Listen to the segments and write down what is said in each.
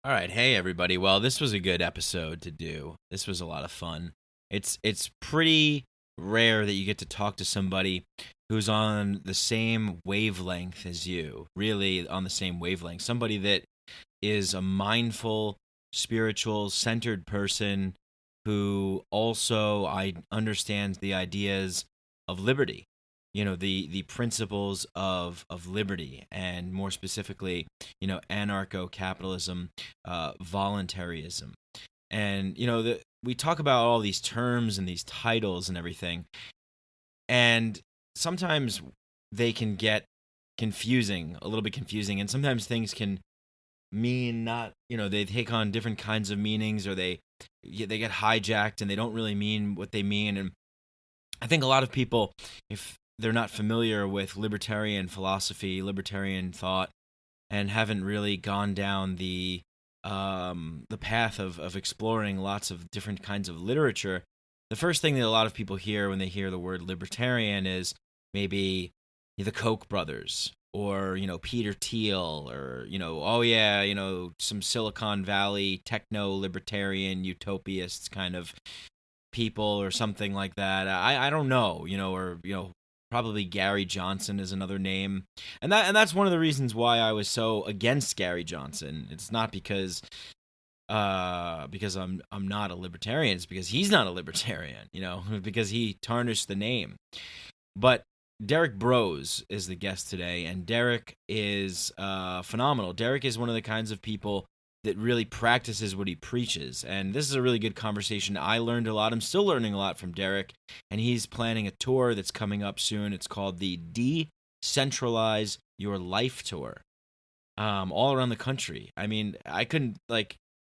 All right, hey everybody. Well, this was a good episode to do. This was a lot of fun. It's pretty rare that you get to talk to somebody who's on the same wavelength as you. Really on the same wavelength. Somebody that is a mindful, spiritual, centered person who also I understands the ideas of liberty. The principles of liberty, and more specifically, anarcho-capitalism, voluntarism. And we talk about all these terms and these titles and everything, and sometimes they can get confusing, a little bit confusing, and sometimes things can mean not, they take on different kinds of meanings, or they get hijacked and they don't really mean what they mean. And I think a lot of people, if they're not familiar with libertarian philosophy, libertarian thought, and haven't really gone down the path of exploring lots of different kinds of literature, the first thing that a lot of people hear when they hear the word libertarian is maybe the Koch brothers, or Peter Thiel, or oh yeah, some Silicon Valley techno libertarian utopists kind of people, or something like that. I don't know, or probably Gary Johnson is another name. And that's one of the reasons why I was so against Gary Johnson. It's not because I'm not a libertarian. It's because he's not a libertarian, because he tarnished the name. But Derrick Broze is the guest today, and Derrick is phenomenal. Derrick is one of the kinds of people that really practices what he preaches, and this is a really good conversation. I learned a lot. I'm still learning a lot from Derrick, and he's planning a tour that's coming up soon. It's called the Decentralize Your Life Tour, all around the country. I mean, I couldn't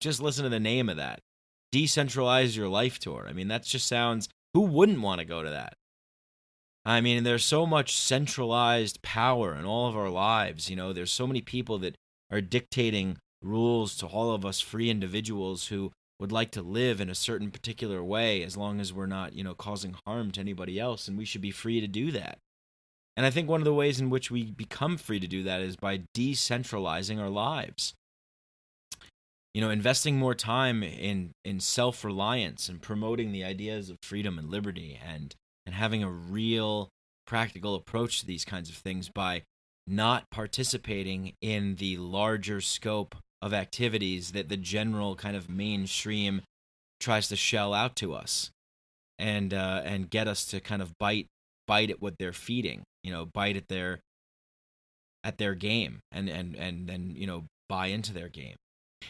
just listen to the name of that. Decentralize Your Life Tour. I mean, that just sounds, who wouldn't want to go to that? I mean, there's so much centralized power in all of our lives. There's so many people that are dictating rules to all of us free individuals who would like to live in a certain particular way, as long as we're not, causing harm to anybody else, and we should be free to do that. And I think one of the ways in which we become free to do that is by decentralizing our lives. Investing more time in self-reliance and promoting the ideas of freedom and liberty, and having a real practical approach to these kinds of things by not participating in the larger scope of activities that the general kind of mainstream tries to shell out to us, and get us to kind of bite at what they're feeding, bite at their game, and then buy into their game.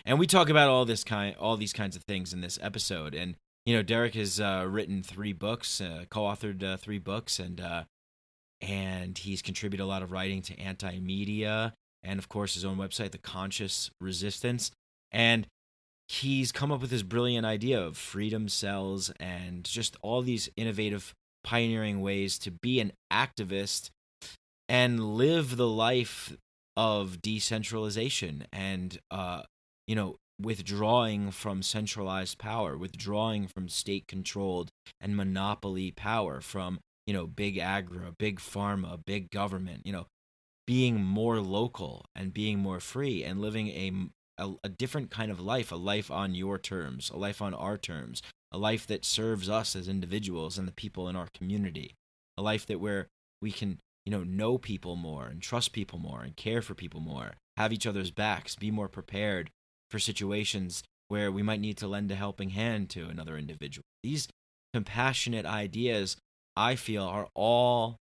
And we talk about all these kinds of things in this episode. And Derrick has written 3 books, co-authored 3 books, and he's contributed a lot of writing to Anti-Media, and of course his own website, The Conscious Resistance. And he's come up with this brilliant idea of freedom cells, and just all these innovative, pioneering ways to be an activist and live the life of decentralization, and withdrawing from centralized power, withdrawing from state-controlled and monopoly power, from big agri, big pharma, big government. Being more local and being more free, and living a different kind of life, a life on your terms, a life on our terms, a life that serves us as individuals and the people in our community, a life that where we can know people more, and trust people more, and care for people more, have each other's backs, be more prepared for situations where we might need to lend a helping hand to another individual. These compassionate ideas, I feel, are all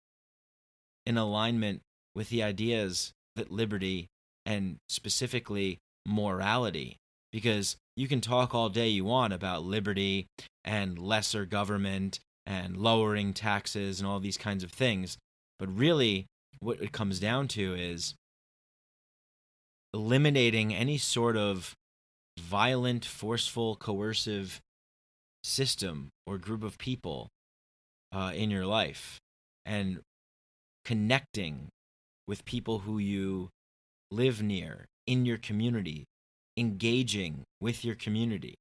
in alignment with the ideas that liberty, and specifically morality, because you can talk all day you want about liberty and lesser government and lowering taxes and all these kinds of things, but really what it comes down to is eliminating any sort of violent, forceful, coercive system or group of people in your life, and connecting with people who you live near in your community, engaging with your community.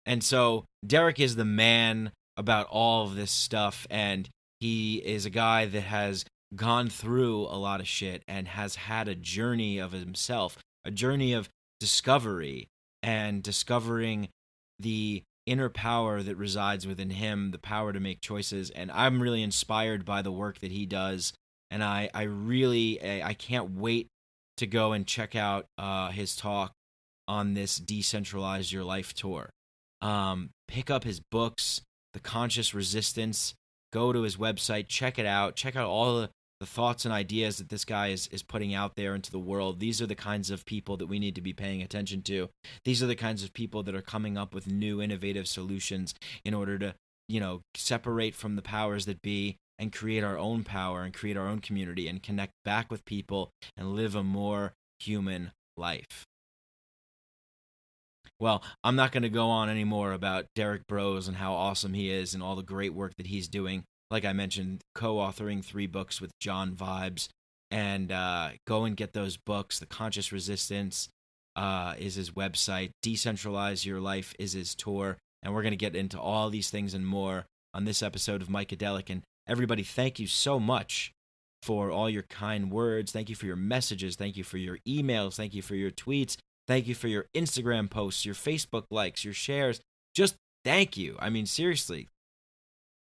And so Derrick is the man about all of this stuff, and he is a guy that has gone through a lot of shit and has had a journey of himself, a journey of discovery and discovering the inner power that resides within him, the power to make choices. And I'm really inspired by the work that he does. And I can't wait to go and check out his talk on this Decentralize Your Life tour. Pick up his books, The Conscious Resistance. Go to his website, check it out. Check out all the thoughts and ideas that this guy is putting out there into the world. These are the kinds of people that we need to be paying attention to. These are the kinds of people that are coming up with new innovative solutions in order to, separate from the powers that be and create our own power and create our own community and connect back with people and live a more human life. Well, I'm not going to go on anymore about Derrick Broze and how awesome he is and all the great work that he's doing. Like I mentioned, co-authoring 3 books with John Vibes. And go and get those books. The Conscious Resistance is his website. Decentralize Your Life is his tour. And we're going to get into all these things and more on this episode of Micadelic. And everybody, thank you so much for all your kind words. Thank you for your messages. Thank you for your emails. Thank you for your tweets. Thank you for your Instagram posts, your Facebook likes, your shares. Just thank you. I mean, seriously,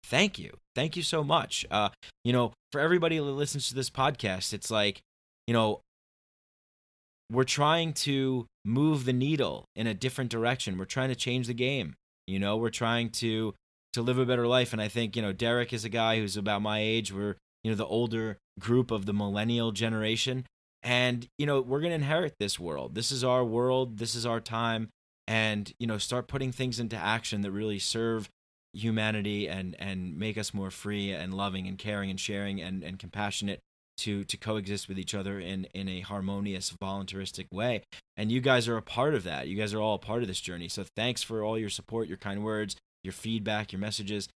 thank you. Thank you so much. For everybody that listens to this podcast, it's like, we're trying to move the needle in a different direction. We're trying to change the game. We're trying to live a better life. And I think, Derrick is a guy who's about my age. We're, the older group of the millennial generation. And, we're going to inherit this world. This is our world. This is our time. And, start putting things into action that really serve humanity and make us more free and loving and caring and sharing and compassionate to coexist with each other in a harmonious, voluntaristic way. And you guys are a part of that. You guys are all a part of this journey. So thanks for all your support, your kind words, your feedback, your messages.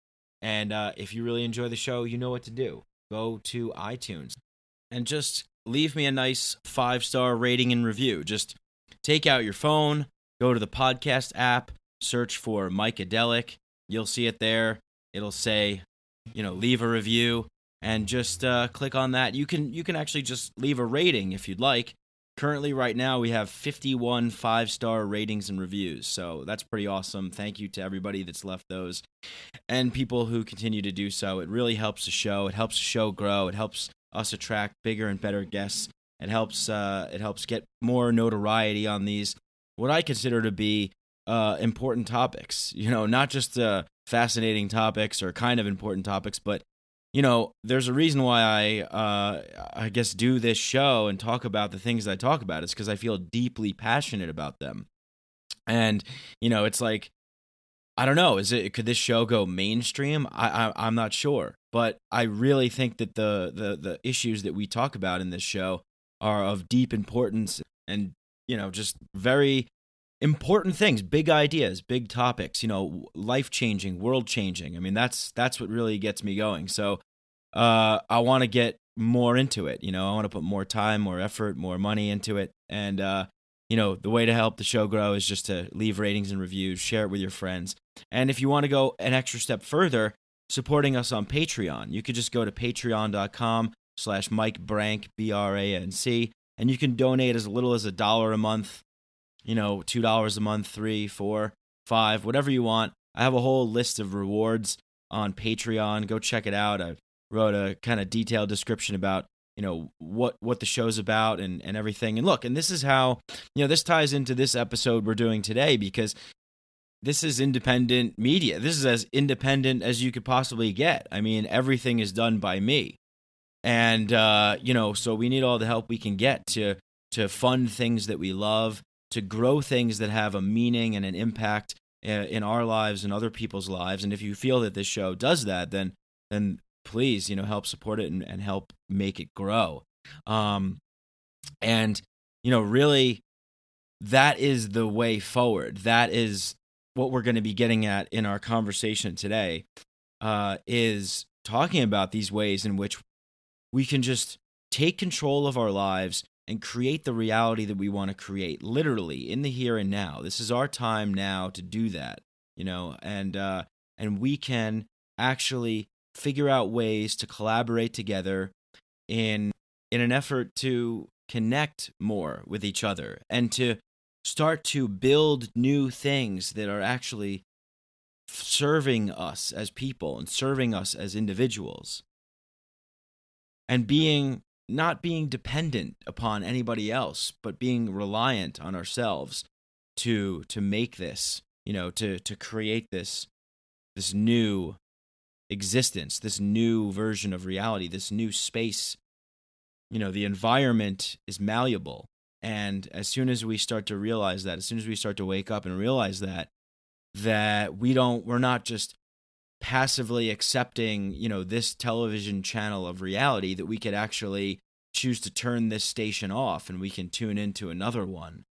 And if you really enjoy the show, you know what to do. Go to iTunes and just leave me a nice 5-star rating and review. Just take out your phone, go to the podcast app, search for Micadelic. You'll see it there. It'll say, leave a review, and just click on that. You can actually just leave a rating if you'd like. Currently, right now, we have 51 5-star ratings and reviews, so that's pretty awesome. Thank you to everybody that's left those, and people who continue to do so. It really helps the show. It helps the show grow. It helps us attract bigger and better guests. It helps get more notoriety on these, what I consider to be important topics. Not just fascinating topics or kind of important topics, but there's a reason why I guess do this show and talk about the things that I talk about. It's because I feel deeply passionate about them. And it's like, I don't know, could this show go mainstream? I'm not sure, but I really think that the issues that we talk about in this show are of deep importance and just very important things, big ideas, big topics, life-changing, world-changing. I mean, that's what really gets me going. So I want to get more into it. I want to put more time, more effort, more money into it. And, the way to help the show grow is just to leave ratings and reviews, share it with your friends. And if you want to go an extra step further, supporting us on Patreon, you could just go to patreon.com/MikeBrank, BRANC, and you can donate as little as $1 a month, $2 a month, $3, $4, $5, whatever you want. I have a whole list of rewards on Patreon. Go check it out. I wrote a kind of detailed description about, what the show's about and everything. And look, and this is how, this ties into this episode we're doing today, because this is independent media. This is as independent as you could possibly get. I mean, everything is done by me. And, so we need all the help we can get to fund things that we love, to grow things that have a meaning and an impact in our lives and other people's lives. And if you feel that this show does that, then please, help support it and help make it grow. Really, that is the way forward. That is what we're going to be getting at in our conversation today, is talking about these ways in which we can just take control of our lives and create the reality that we want to create, literally in the here and now. This is our time now to do that, and we can actually figure out ways to collaborate together in an effort to connect more with each other and to start to build new things that are actually serving us as people and serving us as individuals, and not being dependent upon anybody else, but being reliant on ourselves to make this, to create this new existence, this new version of reality, this new space. The environment is malleable. And as soon as we start to realize that, as soon as we start to wake up and realize that we're not just passively accepting, this television channel of reality, that we could actually choose to turn this station off and we can tune into another one.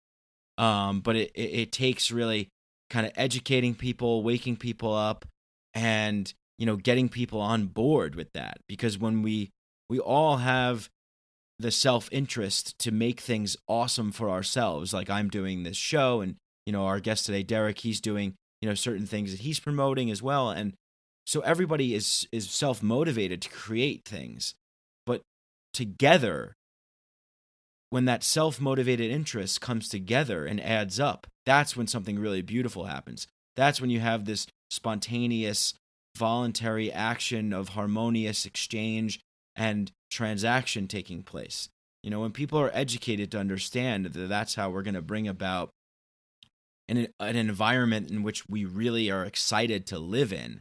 But it takes really kind of educating people, waking people up, and, getting people on board with that. Because when we all have the self-interest to make things awesome for ourselves, like I'm doing this show, and, our guest today, Derrick, he's doing, certain things that he's promoting as well. And so everybody is self-motivated to create things. But together, when that self-motivated interest comes together and adds up, that's when something really beautiful happens. That's when you have this spontaneous, voluntary action of harmonious exchange and transaction taking place. When people are educated to understand that that's how we're going to bring about an environment in which we really are excited to live in,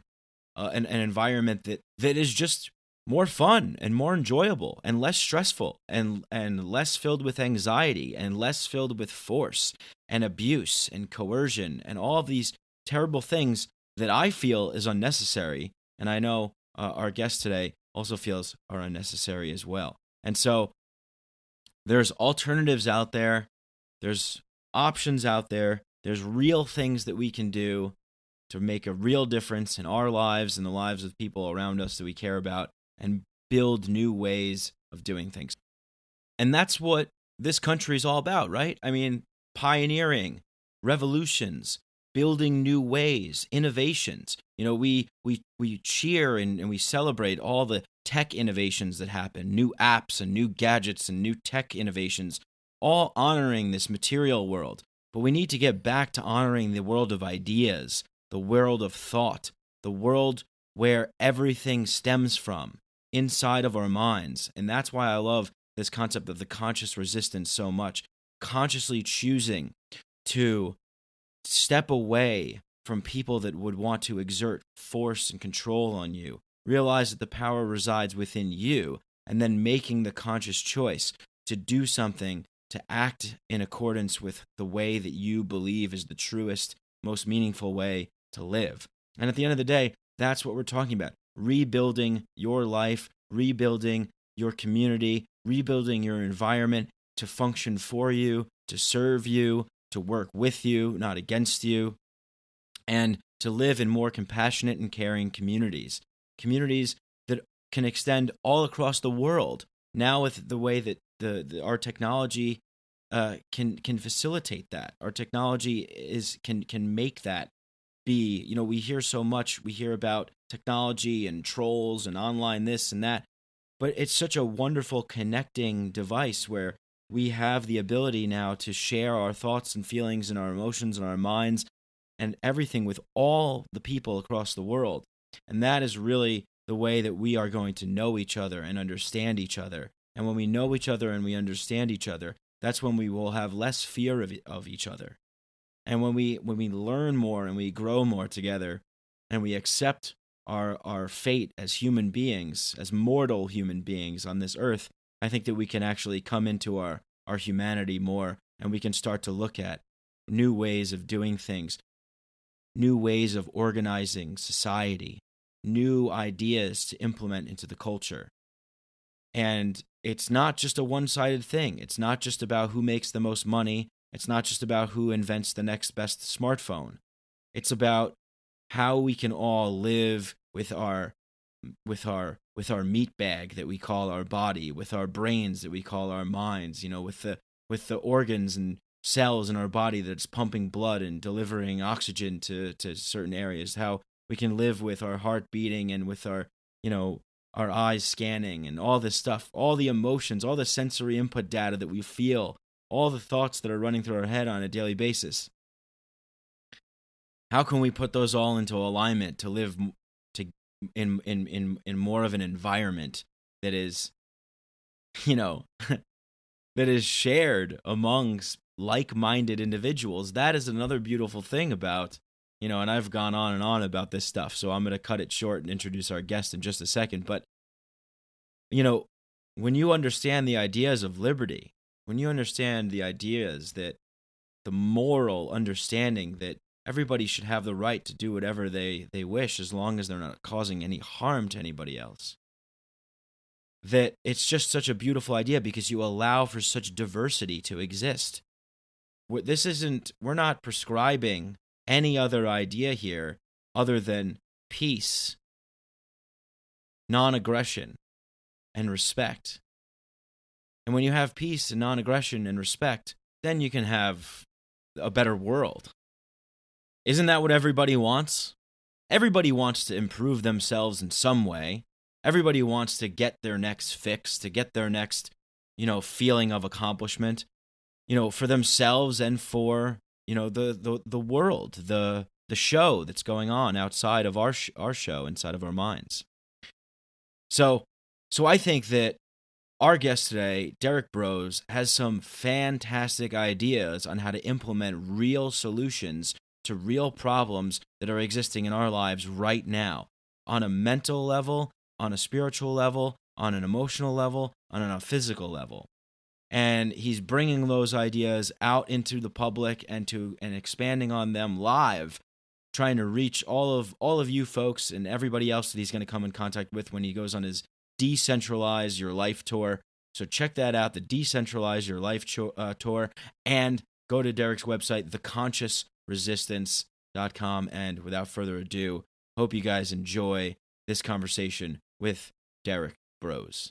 an environment that is just more fun and more enjoyable and less stressful and less filled with anxiety and less filled with force and abuse and coercion and all of these terrible things that I feel is unnecessary. And I know our guest today also feels are unnecessary as well. And so there's alternatives out there. There's options out there. There's real things that we can do to make a real difference in our lives and the lives of people around us that we care about, and build new ways of doing things. And that's what this country is all about, right? I mean, pioneering, revolutions, building new ways, innovations. We cheer and we celebrate all the tech innovations that happen, new apps and new gadgets and new tech innovations, all honoring this material world. But we need to get back to honoring the world of ideas, the world of thought, the world where everything stems from, inside of our minds. And that's why I love this concept of the conscious resistance so much. Consciously choosing to step away from people that would want to exert force and control on you. Realize that the power resides within you, and then making the conscious choice to do something, to act in accordance with the way that you believe is the truest, most meaningful way to live. And at the end of the day, that's what we're talking about. Rebuilding your life, rebuilding your community, rebuilding your environment to function for you, to serve you, to work with you, not against you, and to live in more compassionate and caring communities. Communities that can extend all across the world. Now with the way that our technology can facilitate that. Our technology can make that be. We hear so much. We hear about technology and trolls and online this and that, but it's such a wonderful connecting device where we have the ability now to share our thoughts and feelings and our emotions and our minds and everything with all the people across the world. And that is really the way that we are going to know each other and understand each other. And when we know each other and we understand each other, that's when we will have less fear of each other. And when we learn more and we grow more together and we accept our fate as human beings, as mortal human beings on this earth, I think that we can actually come into our humanity more, and we can start to look at new ways of doing things, new ways of organizing society, new ideas to implement into the culture. And it's not just a one-sided thing. It's not just about who makes the most money. It's not just about who invents the next best smartphone. It's about how we can all live with our meat bag that we call our body, with our brains that we call our minds, with the organs and cells in our body that's pumping blood and delivering oxygen to certain areas, how we can live with our heart beating and with our eyes scanning and all this stuff, all the emotions, all the sensory input data that we feel all the thoughts that are running through our head on a daily basis. How can we put those all into alignment to live in more of an environment that is, that is shared amongst like-minded individuals? That is another beautiful thing about, and I've gone on and on about this stuff, so I'm going to cut it short and introduce our guest in just a second. But, when you understand the ideas of liberty, when you understand the ideas that the moral understanding that everybody should have the right to do whatever they wish as long as they're not causing any harm to anybody else, that it's just such a beautiful idea because you allow for such diversity to exist. We're not prescribing any other idea here other than peace, non-aggression, and respect. And when you have peace and non-aggression and respect, then you can have a better world. Isn't that what everybody wants? Everybody wants to improve themselves in some way. Everybody wants to get their next fix, to get their next, feeling of accomplishment, for themselves and for, the world, the show that's going on outside of our show, inside of our minds. So I think that our guest today, Derrick Broze, has some fantastic ideas on how to implement real solutions to real problems that are existing in our lives right now, on a mental level, on a spiritual level, on an emotional level, on a physical level. And he's bringing those ideas out into the public and expanding on them live, trying to reach all of you folks and everybody else that he's going to come in contact with when he goes on his Decentralize Your Life tour. So check that out, the Decentralize Your Life tour, and go to Derrick's website, theconsciousresistance.com. And without further ado, hope you guys enjoy this conversation with Derrick Broze.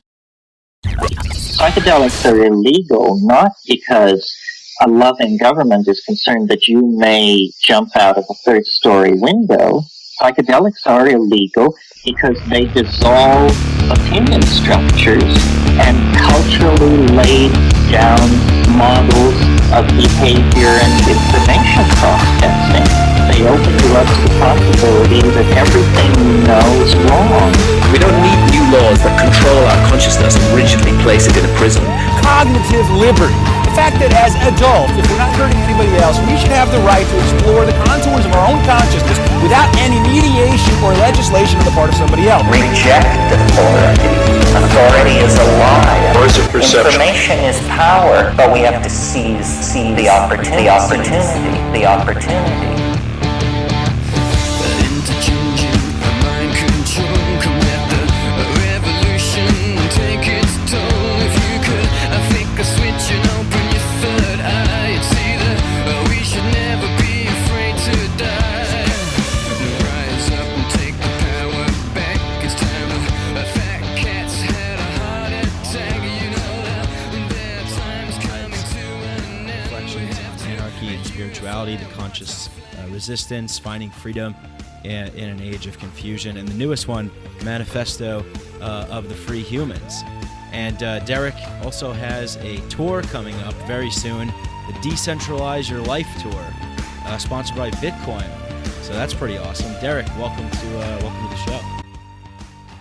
Psychedelics are illegal not because a loving government is concerned that you may jump out of a third-story window. Psychedelics are illegal because they dissolve opinion structures and culturally laid down models of behavior and information processing. They open to us the possibility that everything we know is wrong. We don't need new laws that control our consciousness and rigidly place it in a prison. Cognitive liberty. The fact that as adults, if we're not hurting anybody else, we should have the right to explore the contours of our own consciousness without any mediation or legislation on the part of somebody else. Reject authority. Authority is a lie. Information is power, but we have to seize the opportunity. The conscious resistance, finding freedom in an age of confusion, and the newest one, Manifesto of the Free Humans. And Derrick also has a tour coming up very soon, the Decentralize Your Life tour, sponsored by Bitcoin. So that's pretty awesome. Derrick, welcome to the show.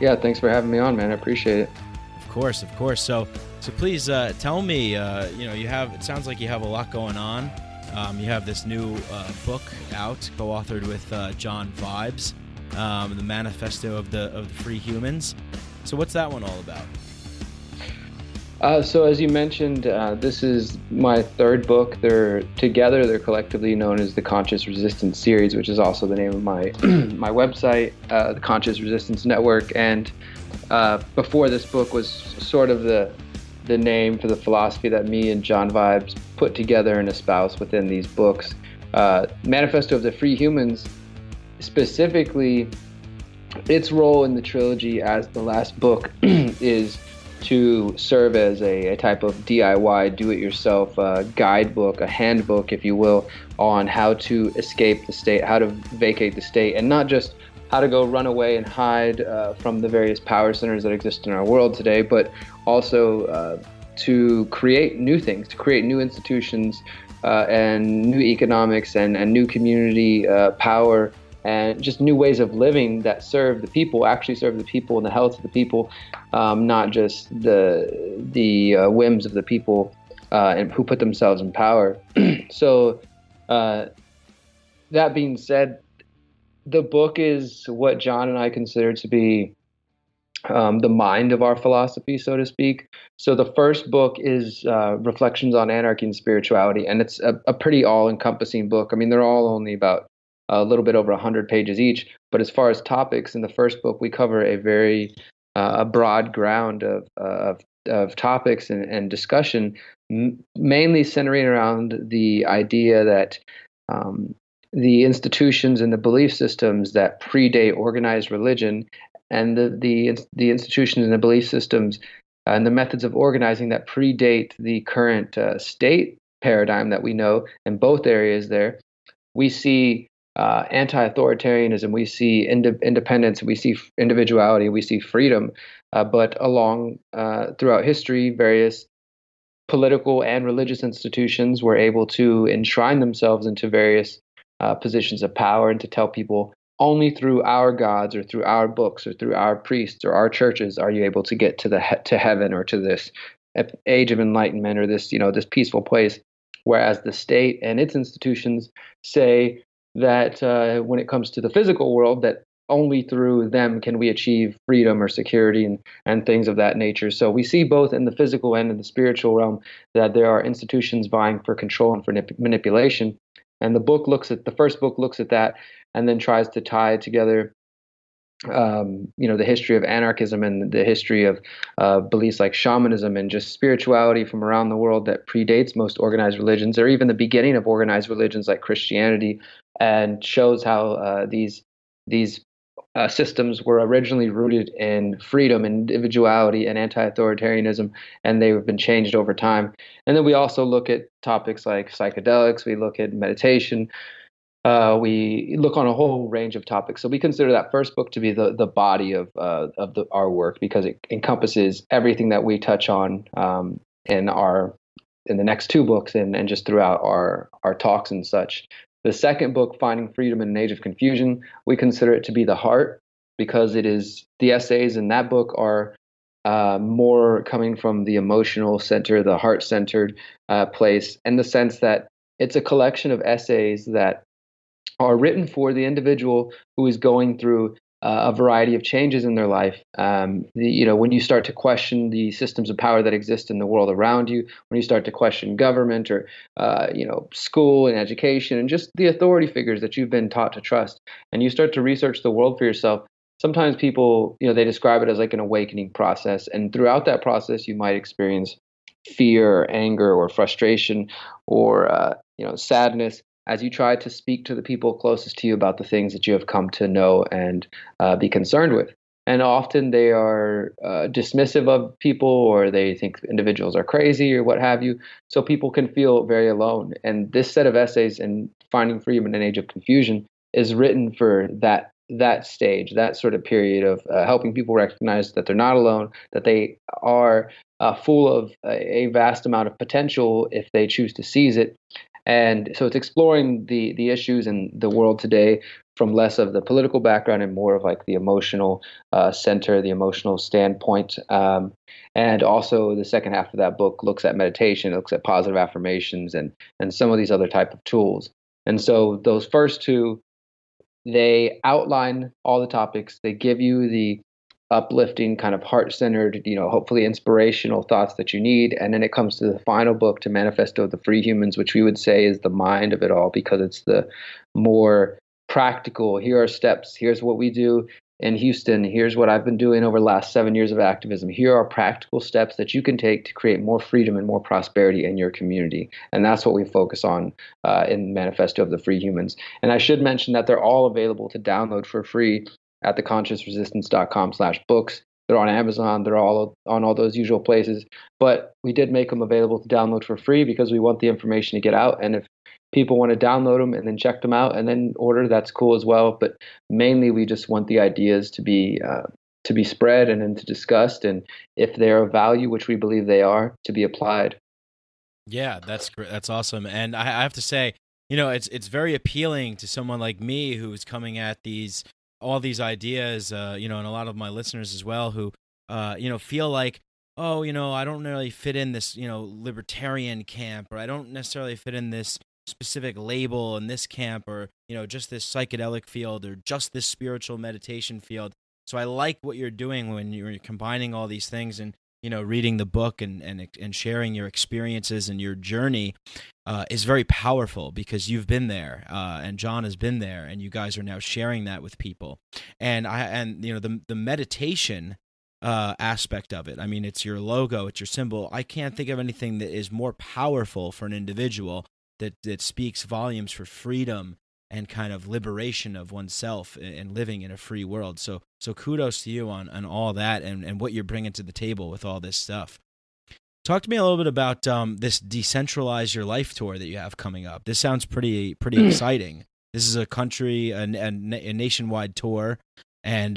Yeah, thanks for having me on, man. I appreciate it. Of course. So please tell me. It sounds like you have a lot going on. You have this new book out, co-authored with John Vibes, the Manifesto of the Free Humans. So what's that one all about? So as you mentioned, this is my third book. They're collectively known as the Conscious Resistance series, which is also the name of my my website, the Conscious Resistance Network. And before this book was sort of the name for the philosophy that me and John Vibes put together and espouse within these books. Manifesto of the Free Humans, specifically, its role in the trilogy as the last book is to serve as a type of DIY, do-it-yourself guidebook, a handbook, if you will, on how to escape the state, how to vacate the state, and not just how to go run away and hide from the various power centers that exist in our world today, but also to create new things, to create new institutions and new economics and new community power and just new ways of living that serve the people, actually serve the people and the health of the people, not just the whims of the people and who put themselves in power. So that being said, the book is what John and I consider to be the mind of our philosophy, so to speak. So the first book is Reflections on Anarchy and Spirituality, and it's a pretty all-encompassing book. I mean, they're all only about a little bit over 100 pages each, but as far as topics, in the first book, we cover a very a broad ground of topics and discussion, mainly centering around the idea that the institutions and the belief systems that predate organized religion and the institutions and the belief systems and the methods of organizing that predate the current state paradigm that we know in both areas there. We see anti-authoritarianism, we see independence, we see individuality, we see freedom, but along throughout history, various political and religious institutions were able to enshrine themselves into various positions of power and to tell people only through our gods or through our books or through our priests or our churches are you able to get to heaven or to this age of enlightenment or this this peaceful place. Whereas the state and its institutions say that when it comes to the physical world, that only through them can we achieve freedom or security and things of that nature. So we see both in the physical and in the spiritual realm that there are institutions vying for control and for manipulation. And the first book looks at that and then tries to tie together, the history of anarchism and the history of beliefs like shamanism and just spirituality from around the world that predates most organized religions or even the beginning of organized religions like Christianity, and shows how these systems were originally rooted in freedom, individuality, and anti-authoritarianism, and they've been changed over time. And then we also look at topics like psychedelics, we look at meditation, we look on a whole range of topics. So we consider that first book to be the body of our work because it encompasses everything that we touch on in the next two books and just throughout our talks and such. The second book, Finding Freedom in an Age of Confusion, we consider it to be the heart because it is the essays in that book are more coming from the emotional center, the heart-centered place, in the sense that it's a collection of essays that are written for the individual who is going through a variety of changes in their life. When you start to question the systems of power that exist in the world around you, when you start to question government or school and education and just the authority figures that you've been taught to trust, and you start to research the world for yourself, sometimes people, they describe it as like an awakening process. And throughout that process, you might experience fear or anger or frustration or sadness as you try to speak to the people closest to you about the things that you have come to know and be concerned with. And often they are dismissive of people, or they think individuals are crazy or what have you. So people can feel very alone. And this set of essays in Finding Freedom in an Age of Confusion is written for that stage, that sort of period of helping people recognize that they're not alone, that they are full of a vast amount of potential if they choose to seize it. And so it's exploring the issues in the world today from less of the political background and more of like the emotional center, the emotional standpoint. And also the second half of that book looks at meditation, it looks at positive affirmations and some of these other type of tools. And so those first two, they outline all the topics. They give you the uplifting, kind of heart-centered, hopefully inspirational thoughts that you need. And then it comes to the final book, to Manifesto of the Free Humans, which we would say is the mind of it all because it's the more practical. Here are steps. Here's what we do in Houston. Here's what I've been doing over the last 7 years of activism. Here are practical steps that you can take to create more freedom and more prosperity in your community. And that's what we focus on in Manifesto of the Free Humans. And I should mention that they're all available to download for free at theconsciousresistance.com/books. They're on Amazon. They're all on all those usual places. But we did make them available to download for free because we want the information to get out. And if people want to download them and then check them out and then order, that's cool as well. But mainly we just want the ideas to be to be spread and then to discussed, and if they're of value, which we believe they are, to be applied. Yeah, that's great. That's awesome. And I have to say, it's very appealing to someone like me who's coming at all these ideas, and a lot of my listeners as well who, feel like, oh, I don't really fit in this, libertarian camp, or I don't necessarily fit in this specific label in this camp, or, just this psychedelic field, or just this spiritual meditation field. So I like what you're doing when you're combining all these things and, reading the book and sharing your experiences and your journey is very powerful, because you've been there, and John has been there, and you guys are now sharing that with people. And the meditation aspect of it. I mean, it's your logo, it's your symbol. I can't think of anything that is more powerful for an individual that speaks volumes for freedom and kind of liberation of oneself and living in a free world. So kudos to you on all that and what you're bringing to the table with all this stuff. Talk to me a little bit about this Decentralize Your Life tour that you have coming up. This sounds pretty exciting. This is a country, a nationwide tour, and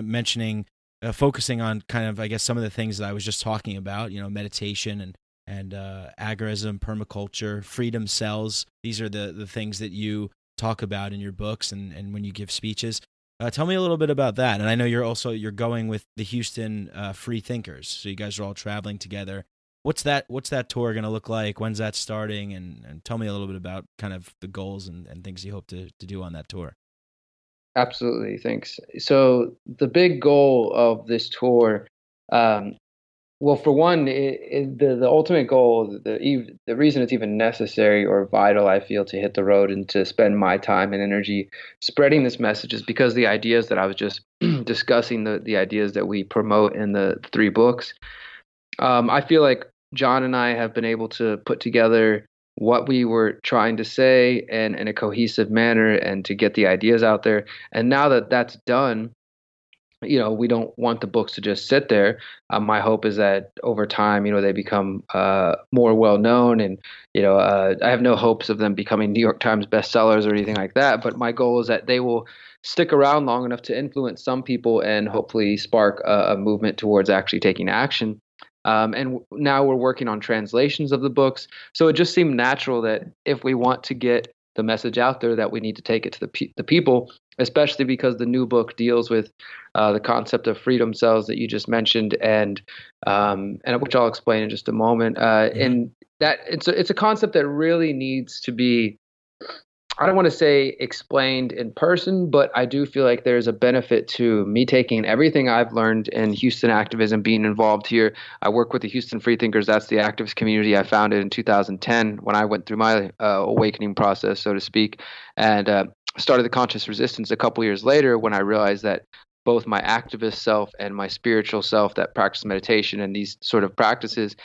mentioning, focusing on kind of, I guess, some of the things that I was just talking about. Meditation and agorism, permaculture, freedom cells. These are the things that you talk about in your books and when you give speeches. Tell me a little bit about that. And I know you're going with the Houston Free Thinkers, so you guys are all traveling together. What's that tour going to look like? When's that starting? And tell me a little bit about kind of the goals and things you hope to do on that tour. Absolutely, thanks. So the big goal of this tour, well, for one, the ultimate goal, the reason it's even necessary or vital, I feel, to hit the road and to spend my time and energy spreading this message is because the ideas that I was just discussing, the ideas that we promote in the 3 books, I feel like John and I have been able to put together what we were trying to say and in a cohesive manner and to get the ideas out there. And now that that's done, we don't want the books to just sit there. My hope is that over time, they become more well known, and I have no hopes of them becoming New York Times bestsellers or anything like that. But my goal is that they will stick around long enough to influence some people and hopefully spark a movement towards actually taking action. And now we're working on translations of the books, so it just seemed natural that if we want to get the message out there, that we need to take it to the people, especially because the new book deals with the concept of freedom cells that you just mentioned, and which I'll explain in just a moment. And that it's a concept that really needs to be, I don't want to say explained in person, but I do feel like there's a benefit to me taking everything I've learned in Houston activism, being involved here. I work with the Houston Freethinkers. That's the activist community I founded in 2010 when I went through my awakening process, so to speak, and started the Conscious Resistance a couple years later when I realized that both my activist self and my spiritual self that practice meditation and these sort of practices,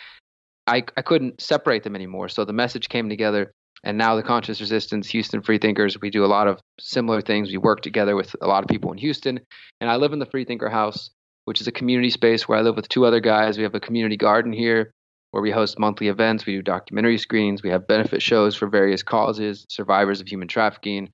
I couldn't separate them anymore. So the message came together. And now the Conscious Resistance, Houston Freethinkers, we do a lot of similar things. We work together with a lot of people in Houston. And I live in the Freethinker House, which is a community space where I live with 2 other guys. We have a community garden here where we host monthly events. We do documentary screenings. We have benefit shows for various causes, survivors of human trafficking,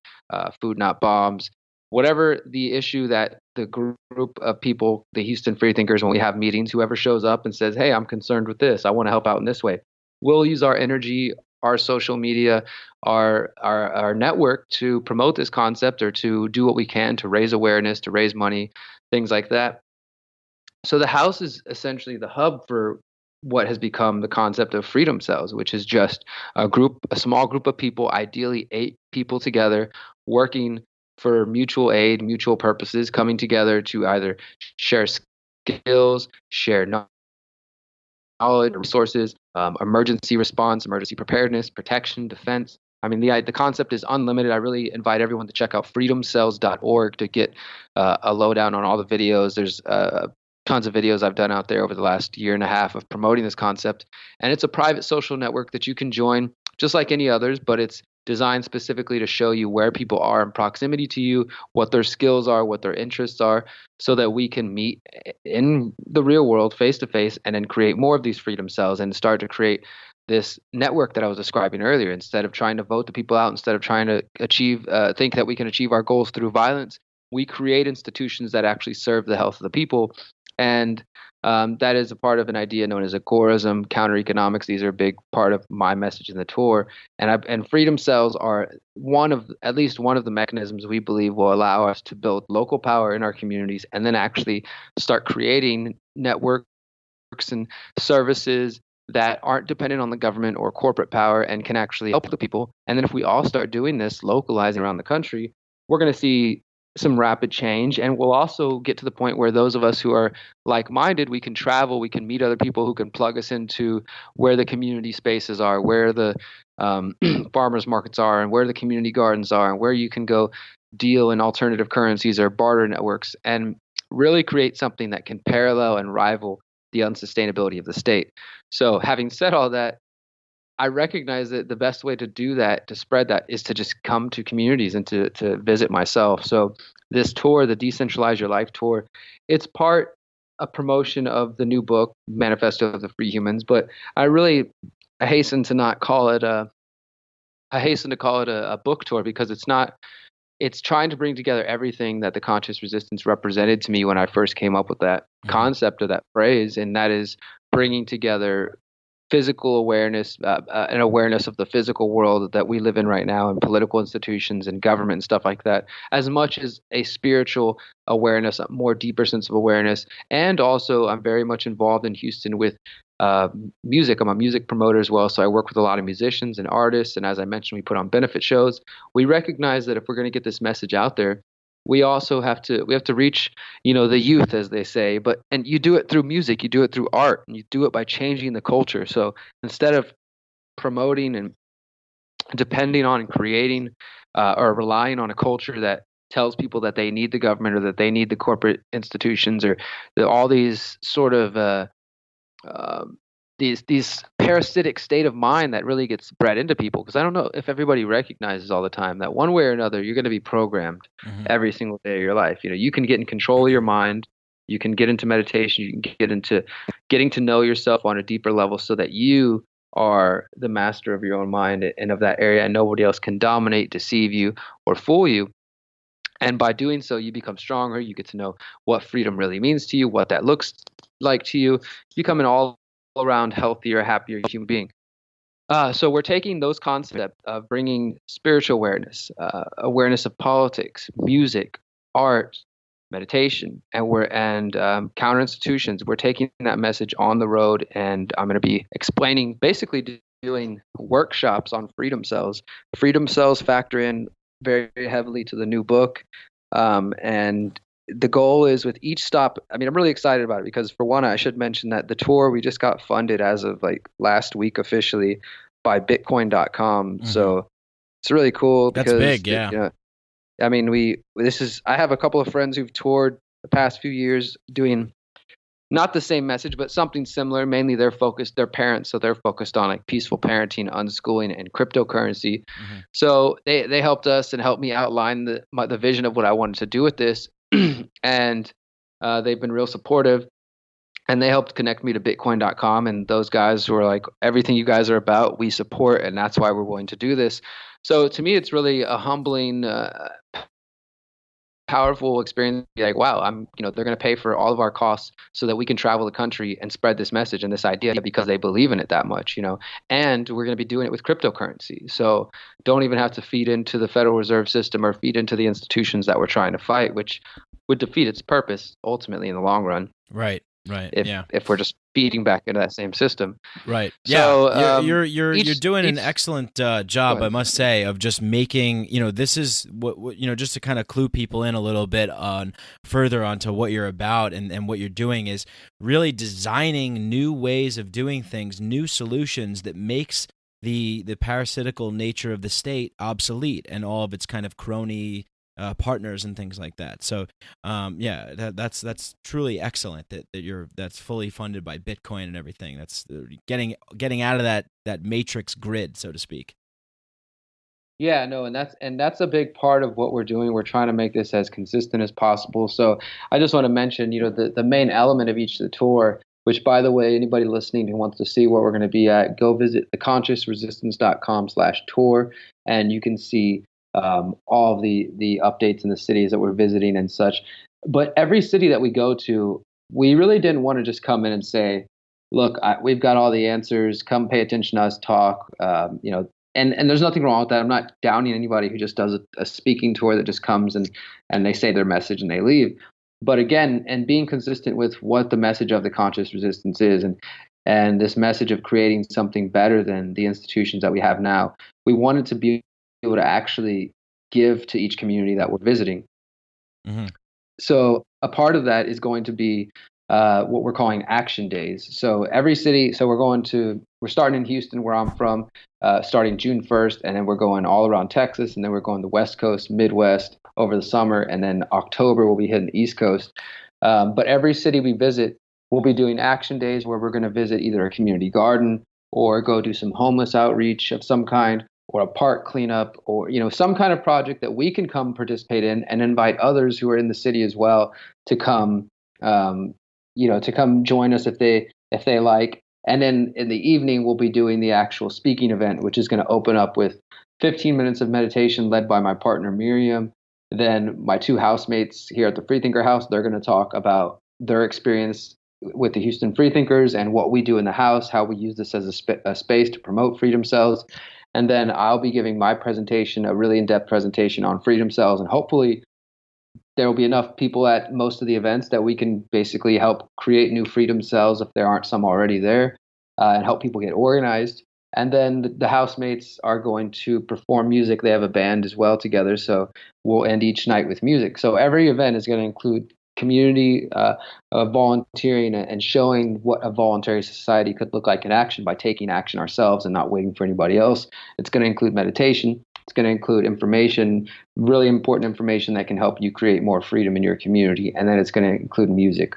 food not bombs, whatever the issue that the group of people, the Houston Freethinkers, when we have meetings, whoever shows up and says, hey, I'm concerned with this, I want to help out in this way, we'll use our energy, our social media, our network to promote this concept or to do what we can to raise awareness, to raise money, things like that. So the house is essentially the hub for what has become the concept of freedom cells, which is just a small group of people, ideally 8 people together, working for mutual aid, mutual purposes, coming together to either share skills, share knowledge, resources, emergency response, emergency preparedness, protection, defense. I mean, the concept is unlimited. I really invite everyone to check out freedomcells.org to get a lowdown on all the videos. There's tons of videos I've done out there over the last year and a half of promoting this concept. And it's a private social network that you can join just like any others, but it's designed specifically to show you where people are in proximity to you, what their skills are, what their interests are, so that we can meet in the real world face to face and then create more of these freedom cells and start to create this network that I was describing earlier. Instead of trying to vote the people out, instead of trying to think that we can achieve our goals through violence, we create institutions that actually serve the health of the people. And that is a part of an idea known as agorism, counter economics. These are a big part of my message in the tour. And freedom cells are at least one of the mechanisms we believe will allow us to build local power in our communities and then actually start creating networks and services that aren't dependent on the government or corporate power and can actually help the people. And then if we all start doing this, localizing around the country, we're going to see some rapid change. And we'll also get to the point where those of us who are like-minded, we can travel, we can meet other people who can plug us into where the community spaces are, where the farmers markets are, and where the community gardens are, and where you can go deal in alternative currencies or barter networks, and really create something that can parallel and rival the unsustainability of the state. So having said all that, I recognize that the best way to do that, to spread that, is to just come to communities and to visit myself. So this tour, the Decentralize Your Life tour, it's part a promotion of the new book, Manifesto of the Free Humans. But I hasten to call it a book tour, because it's trying to bring together everything that the conscious resistance represented to me when I first came up with that concept of that phrase, and that is bringing together physical awareness, an awareness of the physical world that we live in right now, and political institutions and government and stuff like that, as much as a spiritual awareness, a more deeper sense of awareness. And also, I'm very much involved in Houston with music. I'm a music promoter as well, so I work with a lot of musicians and artists. And as I mentioned, we put on benefit shows. We recognize that if we're going to get this message out there, we also have to reach, the youth, as they say. And you do it through music, you do it through art, and you do it by changing the culture. So instead of promoting and depending on and creating or relying on a culture that tells people that they need the government or that they need the corporate institutions or all these sort of these parasitic state of mind that really gets bred into people, because I don't know if everybody recognizes all the time that one way or another you're going to be programmed every single day of your life. You can get in control of your mind, you can get into meditation, you can get into getting to know yourself on a deeper level so that you are the master of your own mind and of that area, and nobody else can dominate, deceive you, or fool you. And by doing so, you become stronger. You get to know what freedom really means to you, what that looks like to you. You become an all-around healthier, happier human being. So we're taking those concepts of bringing spiritual awareness, awareness of politics, music, art, meditation, and counter institutions. We're taking that message on the road, and I'm going to be explaining, basically doing workshops on freedom cells. Freedom cells factor in very, very heavily to the new book, and the goal is with each stop. I mean, I'm really excited about it because, for one, I should mention that the tour, we just got funded as of last week officially by Bitcoin.com. So it's really cool. That's big, yeah. I mean, I have a couple of friends who've toured the past few years doing not the same message, but something similar. Mainly they're parents, so they're focused on peaceful parenting, unschooling, and cryptocurrency. So they helped us and helped me outline the vision of what I wanted to do with this. And they've been real supportive, and they helped connect me to Bitcoin.com, and those guys were like, everything you guys are about, we support, and that's why we're willing to do this. So to me, it's really a humbling, powerful experience. Be like, wow, they're going to pay for all of our costs so that we can travel the country and spread this message and this idea because they believe in it that much, and we're going to be doing it with cryptocurrency. So don't even have to feed into the Federal Reserve System or feed into the institutions that we're trying to fight, which would defeat its purpose ultimately in the long run. Right. If we're just feeding back into that same system. Right. So, yeah. You're doing an excellent job, I must say, of just making, this is what just to kind of clue people in a little bit further onto what you're about and what you're doing is really designing new ways of doing things, new solutions that makes the parasitical nature of the state obsolete and all of its kind of crony partners and things like that. So, that's truly excellent that's fully funded by Bitcoin and everything. That's getting out of that matrix grid, so to speak. Yeah, no, and that's a big part of what we're doing. We're trying to make this as consistent as possible. So I just want to mention, the main element of each of the tour, which, by the way, anybody listening who wants to see where we're going to be at, go visit theconsciousresistance.com/tour, and you can see all of the updates in the cities that we're visiting and such. But every city that we go to, we really didn't want to just come in and say, look, we've got all the answers. Come pay attention to us talk. And there's nothing wrong with that. I'm not downing anybody who just does a speaking tour that just comes and they say their message and they leave. But again, and being consistent with what the message of the conscious resistance is, and this message of creating something better than the institutions that we have now, we wanted to be able to actually give to each community that we're visiting. Mm-hmm. So a part of that is going to be what we're calling action days. So every city, so we're starting in Houston, where I'm from, starting June 1st, and then we're going all around Texas, and then we're going the West Coast, Midwest over the summer, and then October we'll be hitting the East Coast. But every city we visit, we'll be doing action days where we're going to visit either a community garden or go do some homeless outreach of some kind, or a park cleanup, or some kind of project that we can come participate in, and invite others who are in the city as well to come to come join us if they like. And then in the evening we'll be doing the actual speaking event, which is going to open up with 15 minutes of meditation led by my partner Miriam. Then my two housemates here at the Freethinker House, they're going to talk about their experience with the Houston Freethinkers and what we do in the house, how we use this as a space to promote freedom cells. And then I'll be giving my presentation, a really in-depth presentation on freedom cells, and hopefully there will be enough people at most of the events that we can basically help create new freedom cells if there aren't some already there, and help people get organized. And then the housemates are going to perform music. They have a band as well together, so we'll end each night with music. So every event is going to include community volunteering and showing what a voluntary society could look like in action by taking action ourselves and not waiting for anybody else. It's going to include meditation. It's going to include information, really important information that can help you create more freedom in your community. And then it's going to include music.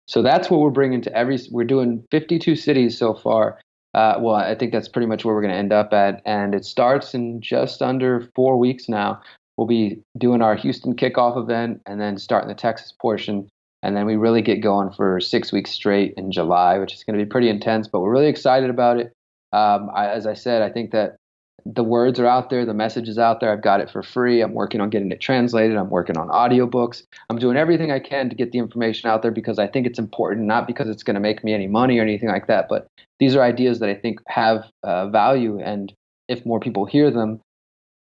So that's what we're bringing to we're doing 52 cities so far. Well, I think that's pretty much where we're going to end up at. And it starts in just under 4 weeks now. We'll be doing our Houston kickoff event and then starting the Texas portion. And then we really get going for 6 weeks straight in July, which is going to be pretty intense, but we're really excited about it. As I said, I think that the words are out there, the message is out there. I've got it for free. I'm working on getting it translated. I'm working on audiobooks. I'm doing everything I can to get the information out there because I think it's important, not because it's going to make me any money or anything like that, but these are ideas that I think have value. And if more people hear them,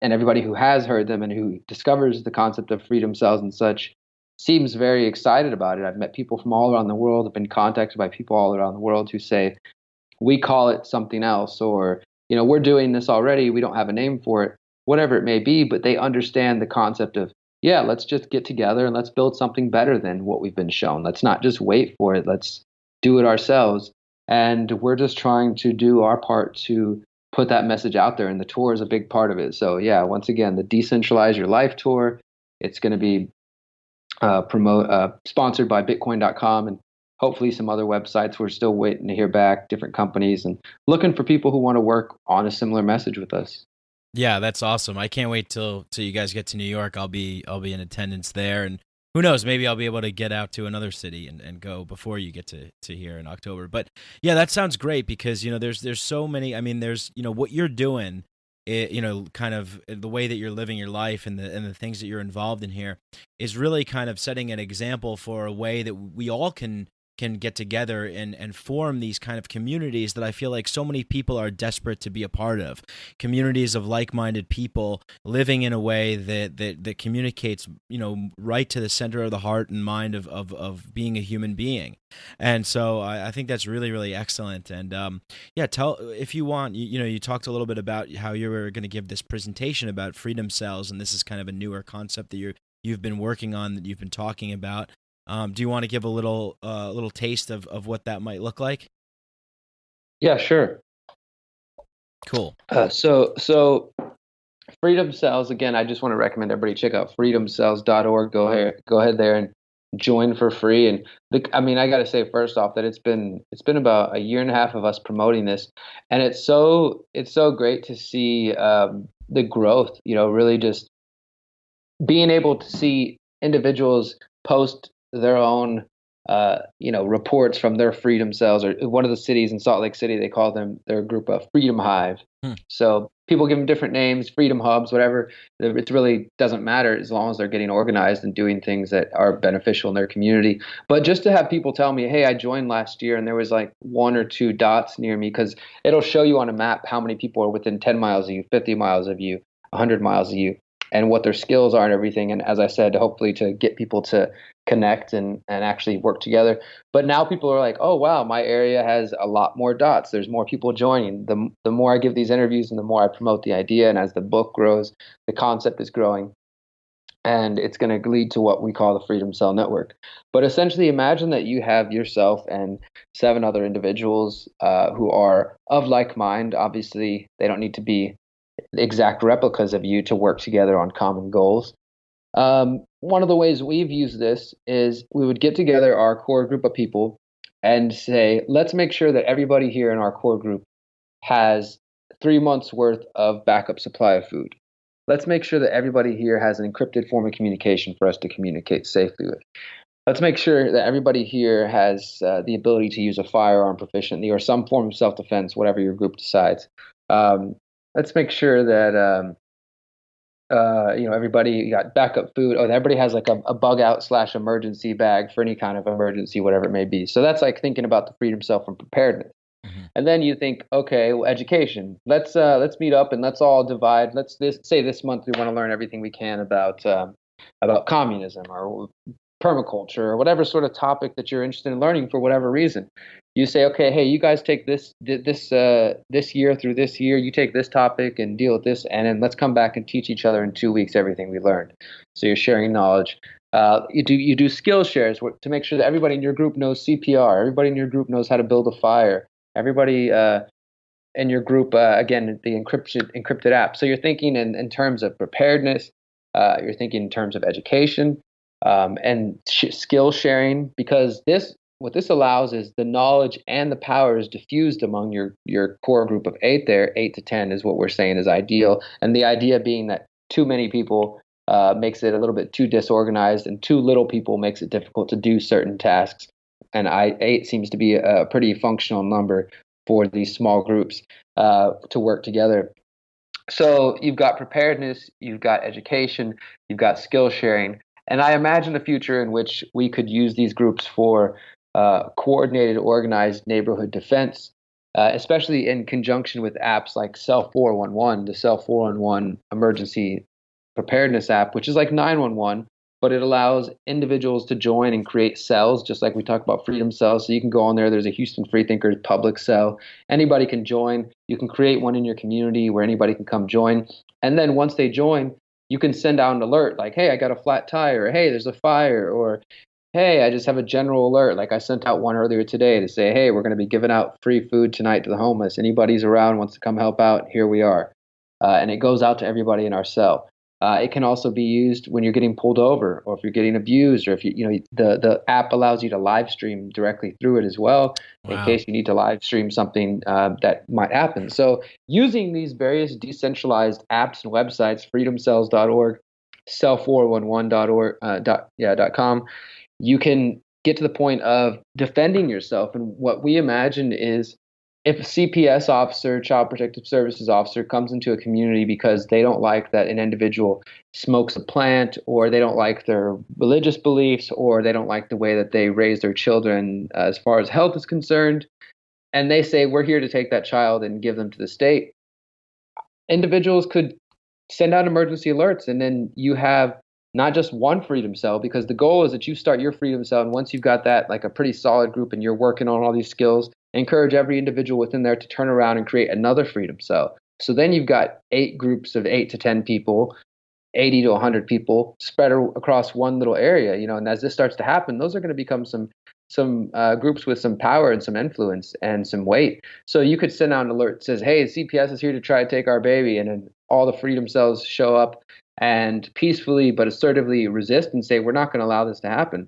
and everybody who has heard them and who discovers the concept of freedom cells and such seems very excited about it. I've met people from all around the world. I've been contacted by people all around the world who say, we call it something else, or we're doing this already. We don't have a name for it, whatever it may be, but they understand the concept of, let's just get together and let's build something better than what we've been shown. Let's not just wait for it. Let's do it ourselves. And we're just trying to do our part to put that message out there. And the tour is a big part of it. So once again, the Decentralize Your Life tour, it's going to be sponsored by Bitcoin.com and hopefully some other websites. We're still waiting to hear back, different companies, and looking for people who want to work on a similar message with us. Yeah, that's awesome. I can't wait till you guys get to New York. I'll be in attendance there, and who knows, maybe I'll be able to get out to another city and go before you get to here in October. But yeah, that sounds great because there's so many. I mean, there's what you're doing. Kind of the way that you're living your life and the things that you're involved in here is really kind of setting an example for a way that we all can get together and form these kind of communities that I feel like so many people are desperate to be a part of. Communities of like-minded people living in a way that communicates, right to the center of the heart and mind of being a human being. And so I think that's really, really excellent. And tell, if you want, you talked a little bit about how you were going to give this presentation about freedom cells, and this is kind of a newer concept that you've been working on, that you've been talking about. Do you want to give a little taste of what that might look like? Yeah, sure. Cool. So Freedom Cells, again, I just want to recommend everybody check out freedomcells.org. Go ahead there and join for free. And I got to say first off that it's been about 1.5 years of us promoting this, and it's so great to see the growth. Really just being able to see individuals post their own reports from their freedom cells, or one of the cities in Salt Lake City, they call them their group of Freedom Hive. So people give them different names, freedom hubs, whatever. It really doesn't matter as long as they're getting organized and doing things that are beneficial in their community. But just to have people tell me, hey, I joined last year and there was like 1 or 2 dots near me, because it'll show you on a map how many people are within 10 miles of you, 50 miles of you, 100 miles of you, and what their skills are and everything. And as I said, hopefully to get people to connect and actually work together. But now people are like, oh, wow, my area has a lot more dots. There's more people joining. The more I give these interviews and the more I promote the idea, and as the book grows, the concept is growing. And it's going to lead to what we call the Freedom Cell Network. But essentially, imagine that you have yourself and 7 other individuals who are of like mind. Obviously, they don't need to be exact replicas of you to work together on common goals. One of the ways we've used this is we would get together our core group of people and say, let's make sure that everybody here in our core group has 3 months worth of backup supply of food. Let's make sure that everybody here has an encrypted form of communication for us to communicate safely with. Let's make sure that everybody here has the ability to use a firearm proficiently or some form of self-defense, whatever your group decides. Let's make sure that everybody got backup food. Oh, everybody has like a bug out / emergency bag for any kind of emergency, whatever it may be. So that's like thinking about the freedom cell from preparedness. And then you think, okay, well, education. Let's meet up and let's all divide. Say this month we want to learn everything we can about communism or permaculture or whatever sort of topic that you're interested in learning for whatever reason. You say, okay, hey, you guys take this year through this year. You take this topic and deal with this, and then let's come back and teach each other in 2 weeks everything we learned. So you're sharing knowledge. You do skill shares to make sure that everybody in your group knows CPR. Everybody in your group knows how to build a fire. Everybody in your group, again, the encrypted app. So you're thinking in terms of preparedness. You're thinking in terms of education and skill sharing, because what this allows is the knowledge and the power is diffused among your core group of 8 there. 8 to 10 is what we're saying is ideal. And the idea being that too many people makes it a little bit too disorganized, and too little people makes it difficult to do certain tasks. And 8 seems to be a pretty functional number for these small groups to work together. So you've got preparedness, you've got education, you've got skill sharing. And I imagine a future in which we could use these groups for coordinated, organized neighborhood defense, especially in conjunction with apps like Cell 411, the Cell 411 emergency preparedness app, which is like 911, but it allows individuals to join and create cells, just like we talk about freedom cells. So you can go on there. There's a Houston Freethinkers public cell. Anybody can join. You can create one in your community where anybody can come join. And then once they join, you can send out an alert like, hey, I got a flat tire, or hey, there's a fire, or hey, I just have a general alert. Like I sent out one earlier today to say, hey, we're going to be giving out free food tonight to the homeless. Anybody's around, wants to come help out, here we are. And it goes out to everybody in our cell. It can also be used when you're getting pulled over, or if you're getting abused, or if the app allows you to live stream directly through it as well, in case you need to live stream something that might happen. So using these various decentralized apps and websites, freedomcells.org, cell411.org, .com, you can get to the point of defending yourself. And what we imagine is, if a CPS officer, Child Protective Services officer, comes into a community because they don't like that an individual smokes a plant, or they don't like their religious beliefs, or they don't like the way that they raise their children as far as health is concerned, and they say, we're here to take that child and give them to the state, individuals could send out emergency alerts, and then you have not just one freedom cell, because the goal is that you start your freedom cell, and once you've got that, like a pretty solid group, and you're working on all these skills, encourage every individual within there to turn around and create another freedom cell. So then you've got 8 groups of 8 to 10 people, 80 to 100 people spread across one little area, and as this starts to happen, those are going to become some groups with some power and some influence and some weight. So you could send out an alert that says, hey, CPS is here to try to take our baby, and then all the freedom cells show up and peacefully but assertively resist and say, we're not going to allow this to happen.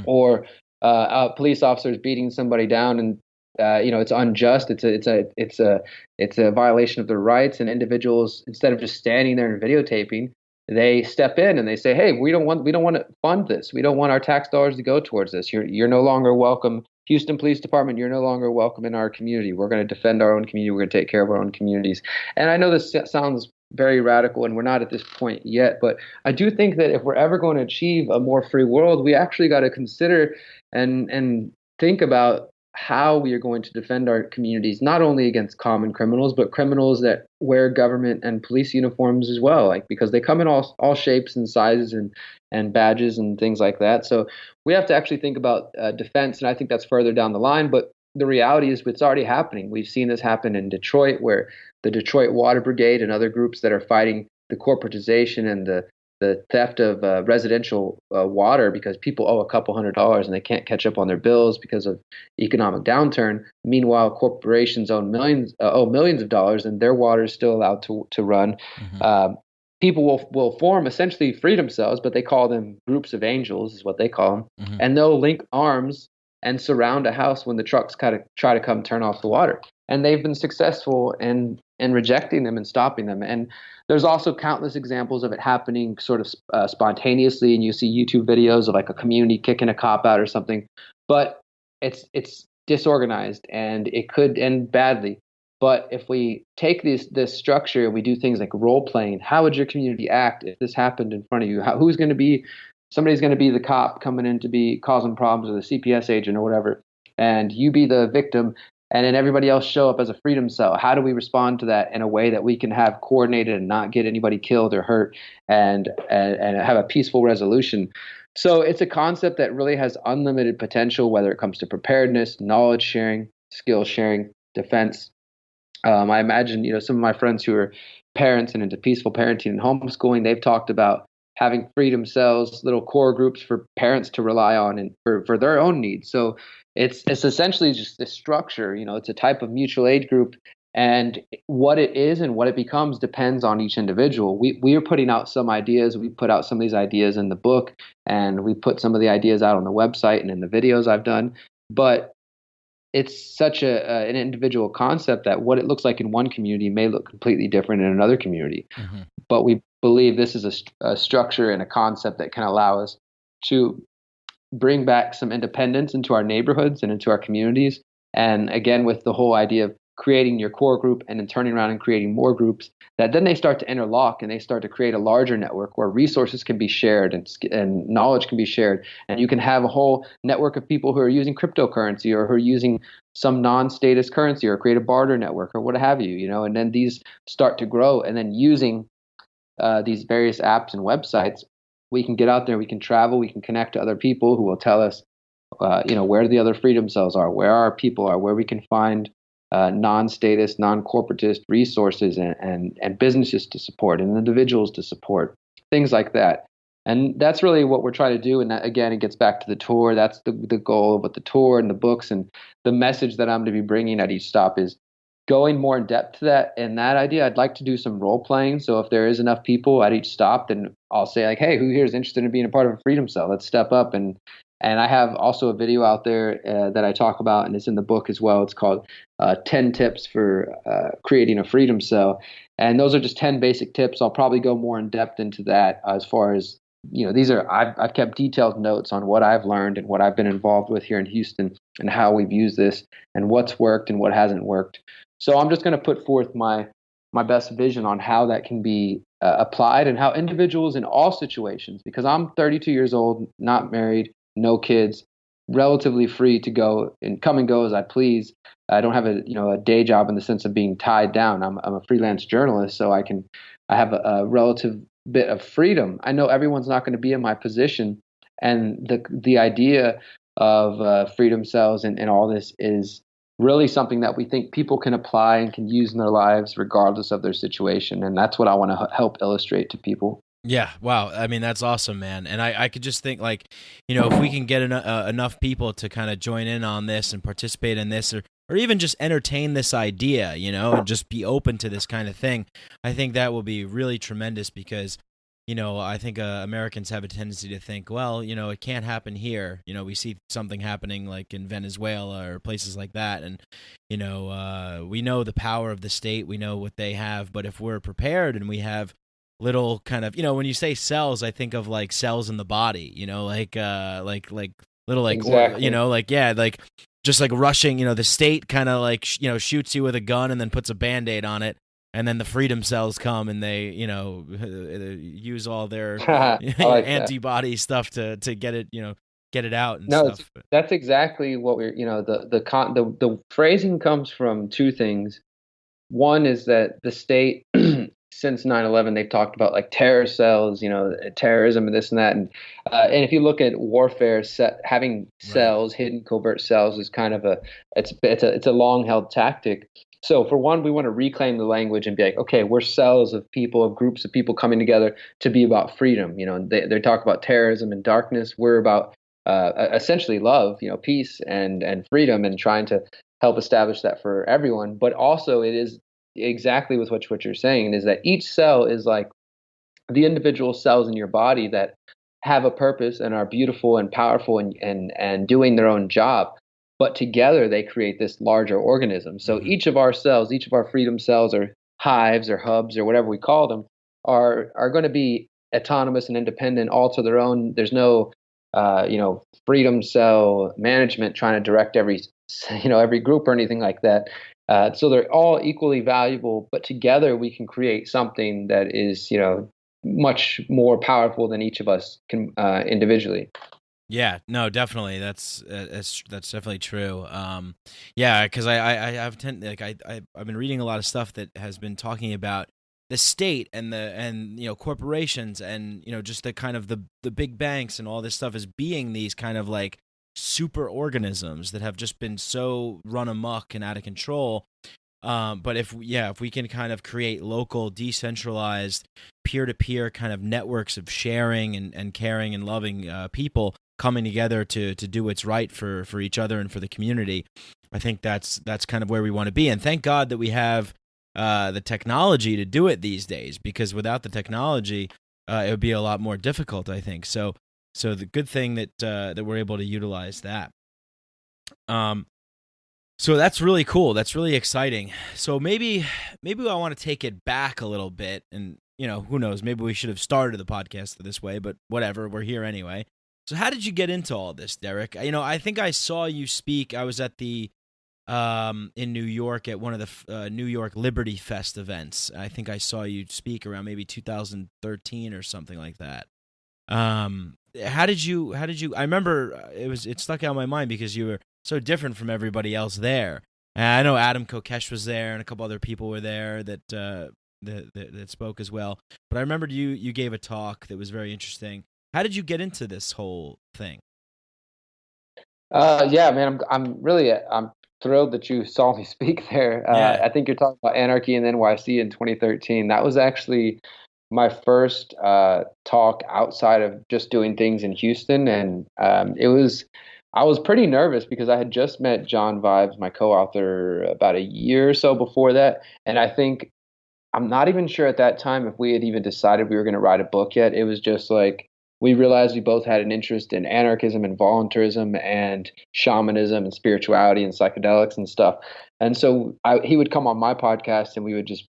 Or a police officer is beating somebody down, and it's unjust. It's a violation of their rights. And individuals, instead of just standing there and videotaping, they step in and they say, "Hey, we don't want to fund this. We don't want our tax dollars to go towards this. You're no longer welcome Houston Police Department, you're no longer welcome in our community. We're going to defend our own community. We're going to take care of our own communities. And I know this sounds very radical, and we're not at this point yet, but I do think that if we're ever going to achieve a more free world, we actually got to consider and think about how we are going to defend our communities, not only against common criminals, but criminals that wear government and police uniforms as well, like because they come in all shapes and sizes and badges and things like that. So we have to actually think about defense, and I think that's further down the line. But the reality is it's already happening. We've seen this happen in Detroit, where the Detroit Water Brigade and other groups that are fighting the corporatization and the theft of residential water, because people owe a couple $100s and they can't catch up on their bills because of economic downturn. Meanwhile, corporations owe millions of dollars, and their water is still allowed to run. Mm-hmm. People will form essentially freedom cells, but they call them groups of angels, is what they call them, mm-hmm. and they'll link arms and surround a house when the trucks kind of try to come turn off the water. And they've been successful in rejecting them and stopping them. And there's also countless examples of it happening sort of spontaneously. And you see YouTube videos of like a community kicking a cop out or something. But it's disorganized, and it could end badly. But if we take this structure, we do things like role playing. How would your community act if this happened in front of you? Who's going to be? Somebody's going to be the cop coming in to be causing problems, or the CPS agent or whatever, and you be the victim. And then everybody else show up as a freedom cell. How do we respond to that in a way that we can have coordinated and not get anybody killed or hurt, and have a peaceful resolution? So it's a concept that really has unlimited potential, whether it comes to preparedness, knowledge sharing, skill sharing, defense. I imagine, some of my friends who are parents and into peaceful parenting and homeschooling, they've talked about having freedom cells, little core groups for parents to rely on and for their own needs. So it's essentially just this structure. It's a type of mutual aid group, and what it is and what it becomes depends on each individual. We are putting out some ideas. We put out some of these ideas in the book, and we put some of the ideas out on the website and in the videos I've done. But it's such an individual concept that what it looks like in one community may look completely different in another community. Mm-hmm. But we believe this is a structure and a concept that can allow us to bring back some independence into our neighborhoods and into our communities. And again, with the whole idea of creating your core group and then turning around and creating more groups, that then they start to interlock and they start to create a larger network where resources can be shared and knowledge can be shared. And you can have a whole network of people who are using cryptocurrency or who are using some non-status currency, or create a barter network or what have you, and then these start to grow. And then using these various apps and websites, we can get out there, we can travel, we can connect to other people who will tell us, where the other freedom cells are, where our people are, where we can find non-status, non-corporatist resources and businesses to support and individuals to support, things like that. And that's really what we're trying to do. And that, again, it gets back to the tour. That's the goal with the tour and the books, and the message that I'm going to be bringing at each stop is going more in depth to that. And that idea, I'd like to do some role playing. So if there is enough people at each stop, then I'll say like, hey, who here is interested in being a part of a freedom cell? Let's step up. And I have also a video out there that I talk about, and it's in the book as well. It's called 10 Tips for Creating a Freedom Cell. And those are just 10 basic tips. I'll probably go more in depth into that as far as, these are, I've kept detailed notes on what I've learned and what I've been involved with here in Houston and how we've used this and what's worked and what hasn't worked. So I'm just going to put forth my best vision on how that can be applied, and how individuals in all situations, because I'm 32 years old, not married, no kids, relatively free to go and come and go as I please. I don't have a day job in the sense of being tied down. I'm a freelance journalist, so I have a relative bit of freedom. I know everyone's not going to be in my position, and the idea of freedom cells and all this is really something that we think people can apply and can use in their lives regardless of their situation. And that's what I want to help illustrate to people. Yeah. Wow. I mean, that's awesome, man. And I could just think like, if we can get enough people to kind of join in on this and participate in this, or even just entertain this idea, and just be open to this kind of thing, I think that will be really tremendous, because, I think Americans have a tendency to think, well, it can't happen here. We see something happening like in Venezuela or places like that. And, we know the power of the state. We know what they have. But if we're prepared and we have little kind of, when you say cells, I think of like cells in the body, like little, like, exactly. just like rushing, the state kind of like, shoots you with a gun and then puts a Band-Aid on it. And then the freedom cells come and they, use all their like antibody stuff to get it, get it out and No, stuff. that's exactly what we're, the phrasing comes from two things. One is that the state, since 9/11, they've talked about like terror cells, terrorism and this and that. And if you look at warfare, having cells, hidden covert cells is kind of it's a long held tactic. So for one, we want to reclaim the language and be like, okay, we're cells of people, of groups of people coming together to be about freedom. They talk about terrorism and darkness. We're about essentially love, peace and freedom, and trying to help establish that for everyone. But also it is exactly with what you're saying, is that each cell is like the individual cells in your body that have a purpose and are beautiful and powerful and doing their own job. But together they create this larger organism. So each of our cells, each of our freedom cells or hives or hubs or whatever we call them are going to be autonomous and independent, all to their own. There's no freedom cell management trying to direct every group or anything like that. So they're all equally valuable, but together we can create something that is, much more powerful than each of us can individually. Yeah, no, definitely. That's definitely true. Yeah, because I've been reading a lot of stuff that has been talking about the state and corporations and just the kind of the big banks and all this stuff as being these kind of like super organisms that have just been so run amok and out of control. But if we can kind of create local, decentralized, peer-to-peer kind of networks of sharing and caring and loving people coming together to do what's right for each other and for the community, I think that's kind of where we want to be. And thank God that we have the technology to do it these days, because without the technology, it would be a lot more difficult, I think. So the good thing that we're able to utilize that. So that's really cool. That's really exciting. So maybe I want to take it back a little bit, and who knows? Maybe we should have started the podcast this way, but whatever. We're here anyway. So how did you get into all this, Derrick? I think I saw you speak. I was at the in New York at one of the New York Liberty Fest events. I think I saw you speak around maybe 2013 or something like that. How did you? I remember it stuck out in my mind because you were so different from everybody else there. And I know Adam Kokesh was there, and a couple other people were there that spoke as well. But I remembered you gave a talk that was very interesting. How did you get into this whole thing? Yeah, man, I'm thrilled that you saw me speak there. I think you're talking about Anarchy in NYC in 2013. That was actually my first talk outside of just doing things in Houston, and I was pretty nervous because I had just met John Vibes, my co-author, about a year or so before that, and I'm not even sure at that time if we had even decided we were going to write a book yet. It was just like we realized we both had an interest in anarchism and voluntarism and shamanism and spirituality and psychedelics and stuff. And so he would come on my podcast and we would just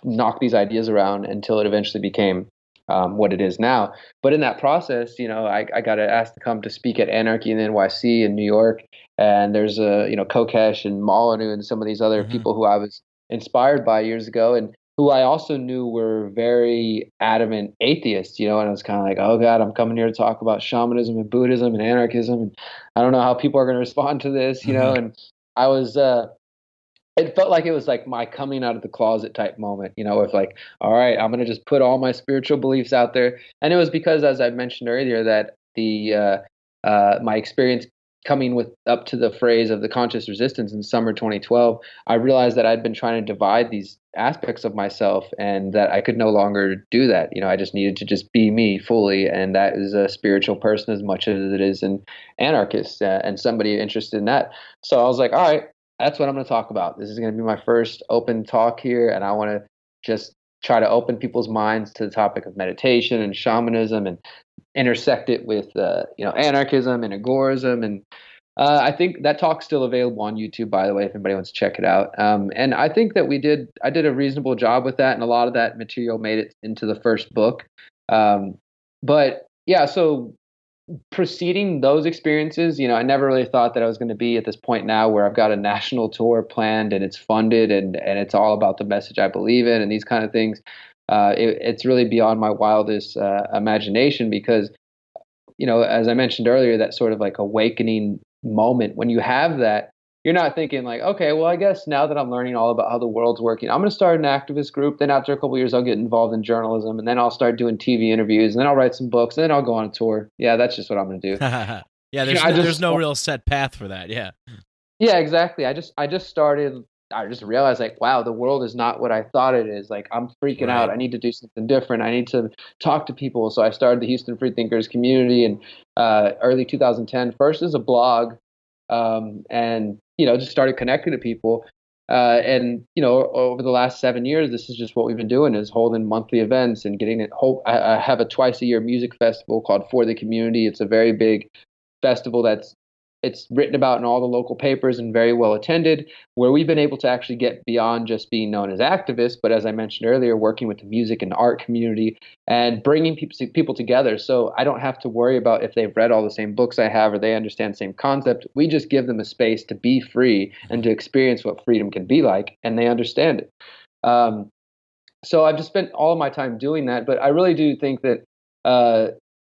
knock these ideas around until it eventually became what it is now. But in that process, I got asked to come to speak at Anarchy in NYC in New York. And there's Kokesh and Molyneux and some of these other people who I was inspired by years ago, and who I also knew were very adamant atheists, and I was kind of like, oh God, I'm coming here to talk about shamanism and Buddhism and anarchism, and I don't know how people are going to respond to this, and I was, it felt like it was like my coming out of the closet type moment, with like, all right, I'm going to just put all my spiritual beliefs out there. And it was because, as I mentioned earlier, that my experience coming up to the phrase of the conscious resistance in summer 2012, I realized that I'd been trying to divide these aspects of myself and that I could no longer do that. I just needed to just be me fully. And that is a spiritual person as much as it is an anarchist and somebody interested in that. So I was like, all right, that's what I'm going to talk about. This is going to be my first open talk here. And I want to just try to open people's minds to the topic of meditation and shamanism and intersect it with, anarchism and agorism. And I think that talk's still available on YouTube, by the way, if anybody wants to check it out. And I think that I did a reasonable job with that. And a lot of that material made it into the first book. But yeah, so preceding those experiences, I never really thought that I was going to be at this point now where I've got a national tour planned and it's funded and it's all about the message I believe in and these kind of things. It's really beyond my wildest imagination because, as I mentioned earlier, that sort of like awakening moment, when you have that, you're not thinking like, okay, well, I guess now that I'm learning all about how the world's working, I'm going to start an activist group. Then after a couple of years, I'll get involved in journalism, and then I'll start doing TV interviews, and then I'll write some books, and then I'll go on a tour. Yeah, that's just what I'm going to do. Yeah, there's no real set path for that. Yeah. Yeah, exactly. I just started. I just realized like, wow, the world is not what I thought it is. Like, I'm freaking out. I need to do something different. I need to talk to people. So I started the Houston Freethinkers community in early 2010. First as a blog, and just started connecting to people. And over the last 7 years, this is just what we've been doing: is holding monthly events and getting it. I have a twice a year music festival called For the Community. It's a very big festival it's written about in all the local papers and very well attended, where we've been able to actually get beyond just being known as activists, but as I mentioned earlier, working with the music and art community and bringing people together. So I don't have to worry about if they've read all the same books I have or they understand the same concept. We just give them a space to be free and to experience what freedom can be like, and they understand it. So I've just spent all of my time doing that, but I really do think that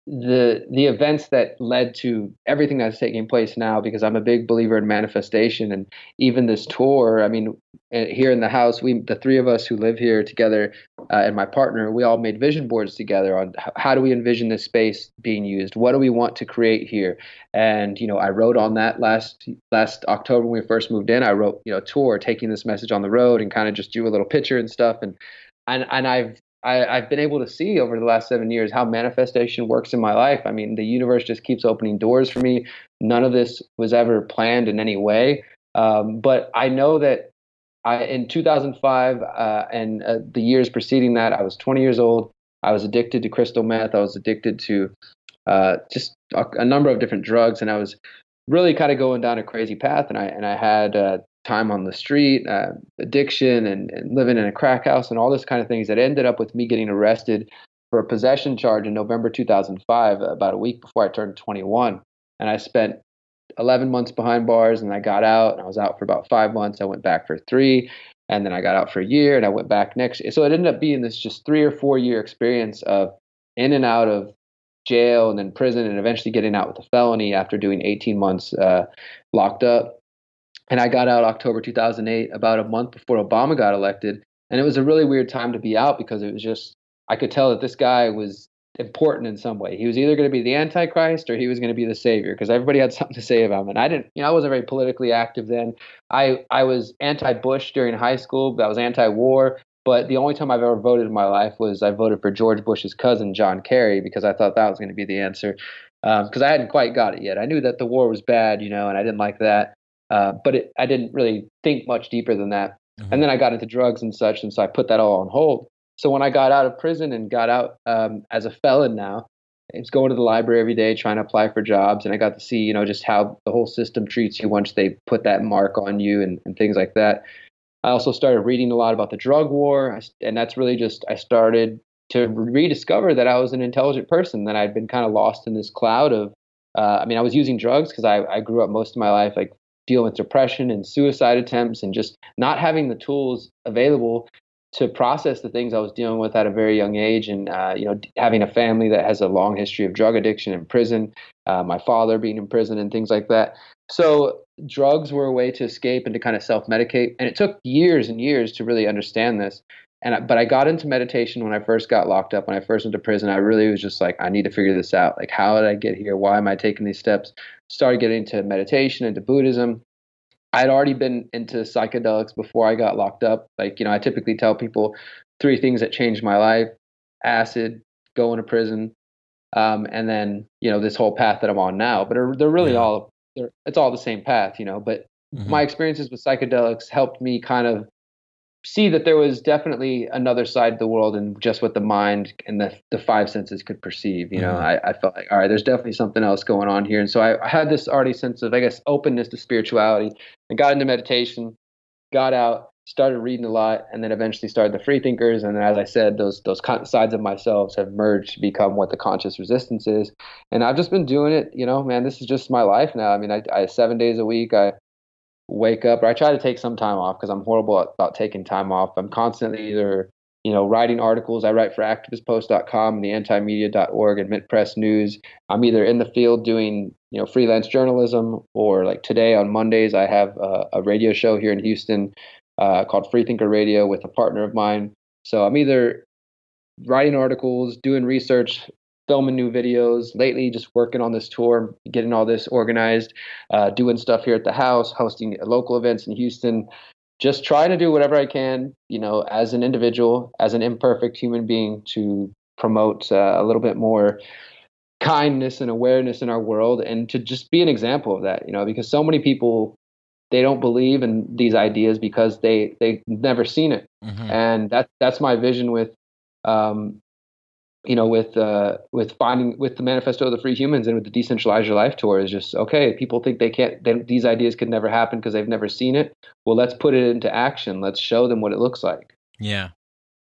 the events that led to everything that's taking place now, because I'm a big believer in manifestation, and even this tour, I mean, here in the house, the three of us who live here together, and my partner, we all made vision boards together on how do we envision this space being used? What do we want to create here? And, I wrote on that last October when we first moved in. I wrote, tour, taking this message on the road, and kind of just drew a little picture and stuff. And I've been able to see over the last 7 years how manifestation works in my life. I mean, the universe just keeps opening doors for me. None of this was ever planned in any way. But I know that in 2005 and the years preceding that, I was 20 years old. I was addicted to crystal meth. I was addicted to just a number of different drugs, and I was really kind of going down a crazy path. And I had time on the street, addiction, and living in a crack house, and all this kind of things that ended up with me getting arrested for a possession charge in November 2005, about a week before I turned 21. And I spent 11 months behind bars, and I got out, and I was out for about 5 months. I went back for 3, and then I got out for a year, and I went back next year. So it ended up being this just 3 or 4 year experience of in and out of jail and then prison, and eventually getting out with a felony after doing 18 months locked up. And I got out October 2008, about a month before Obama got elected. And it was a really weird time to be out because it was just, I could tell that this guy was important in some way. He was either going to be the Antichrist or he was going to be the savior, because everybody had something to say about him. And I wasn't very politically active then. I was anti-Bush during high school, but I was anti-war. But the only time I've ever voted in my life was I voted for George Bush's cousin, John Kerry, because I thought that was going to be the answer. Because I hadn't quite got it yet. I knew that the war was bad, and I didn't like that. But I didn't really think much deeper than that. Mm-hmm. And then I got into drugs and such, and so I put that all on hold. So when I got out of prison and got out as a felon now, I was going to the library every day trying to apply for jobs, and I got to see, just how the whole system treats you once they put that mark on you and things like that. I also started reading a lot about the drug war, and that's really just, I started to rediscover that I was an intelligent person, that I'd been kind of lost in this cloud of, I was using drugs because I grew up most of my life like dealing with depression and suicide attempts and just not having the tools available to process the things I was dealing with at a very young age. And, having a family that has a long history of drug addiction in prison, my father being in prison and things like that. So drugs were a way to escape and to kind of self-medicate. And it took years and years to really understand this. But I got into meditation when I first got locked up. When I first went to prison, I really was just like, I need to figure this out. Like, how did I get here? Why am I taking these steps? Started getting into meditation, into Buddhism. I'd already been into psychedelics before I got locked up. Like, I typically tell people 3 things that changed my life: acid, going to prison, and then, this whole path that I'm on now. But they're really it's all the same path, But my experiences with psychedelics helped me kind of see that there was definitely another side to the world and just what the mind and the 5 senses could perceive. I felt like, all right, there's definitely something else going on here. And so I had this already sense of, I guess, openness to spirituality. I got into meditation, got out, started reading a lot, and then eventually started the Free Thinkers. And then, as I said, those sides of myself have merged to become what the Conscious Resistance is. And I've just been doing it, man, this is just my life now. I mean, I 7 days a week, I wake up, or I try to take some time off because I'm horrible about taking time off. I'm constantly either, writing articles. I write for activistpost.com and the antimedia.org and Mint Press News. I'm either in the field doing, freelance journalism, or like today on Mondays, I have a radio show here in Houston called Free Thinker Radio with a partner of mine. So I'm either writing articles, doing research, filming new videos. Lately, just working on this tour, getting all this organized, doing stuff here at the house, hosting local events in Houston, just trying to do whatever I can, as an individual, as an imperfect human being, to promote a little bit more kindness and awareness in our world, and to just be an example of that, because so many people, they don't believe in these ideas because they've never seen it. Mm-hmm. And that's my vision with, with the Manifesto of the Free Humans and with the Decentralize Your Life tour, is just, okay, people think these ideas could never happen because they've never seen it. Well, let's put it into action. Let's show them what it looks like. Yeah.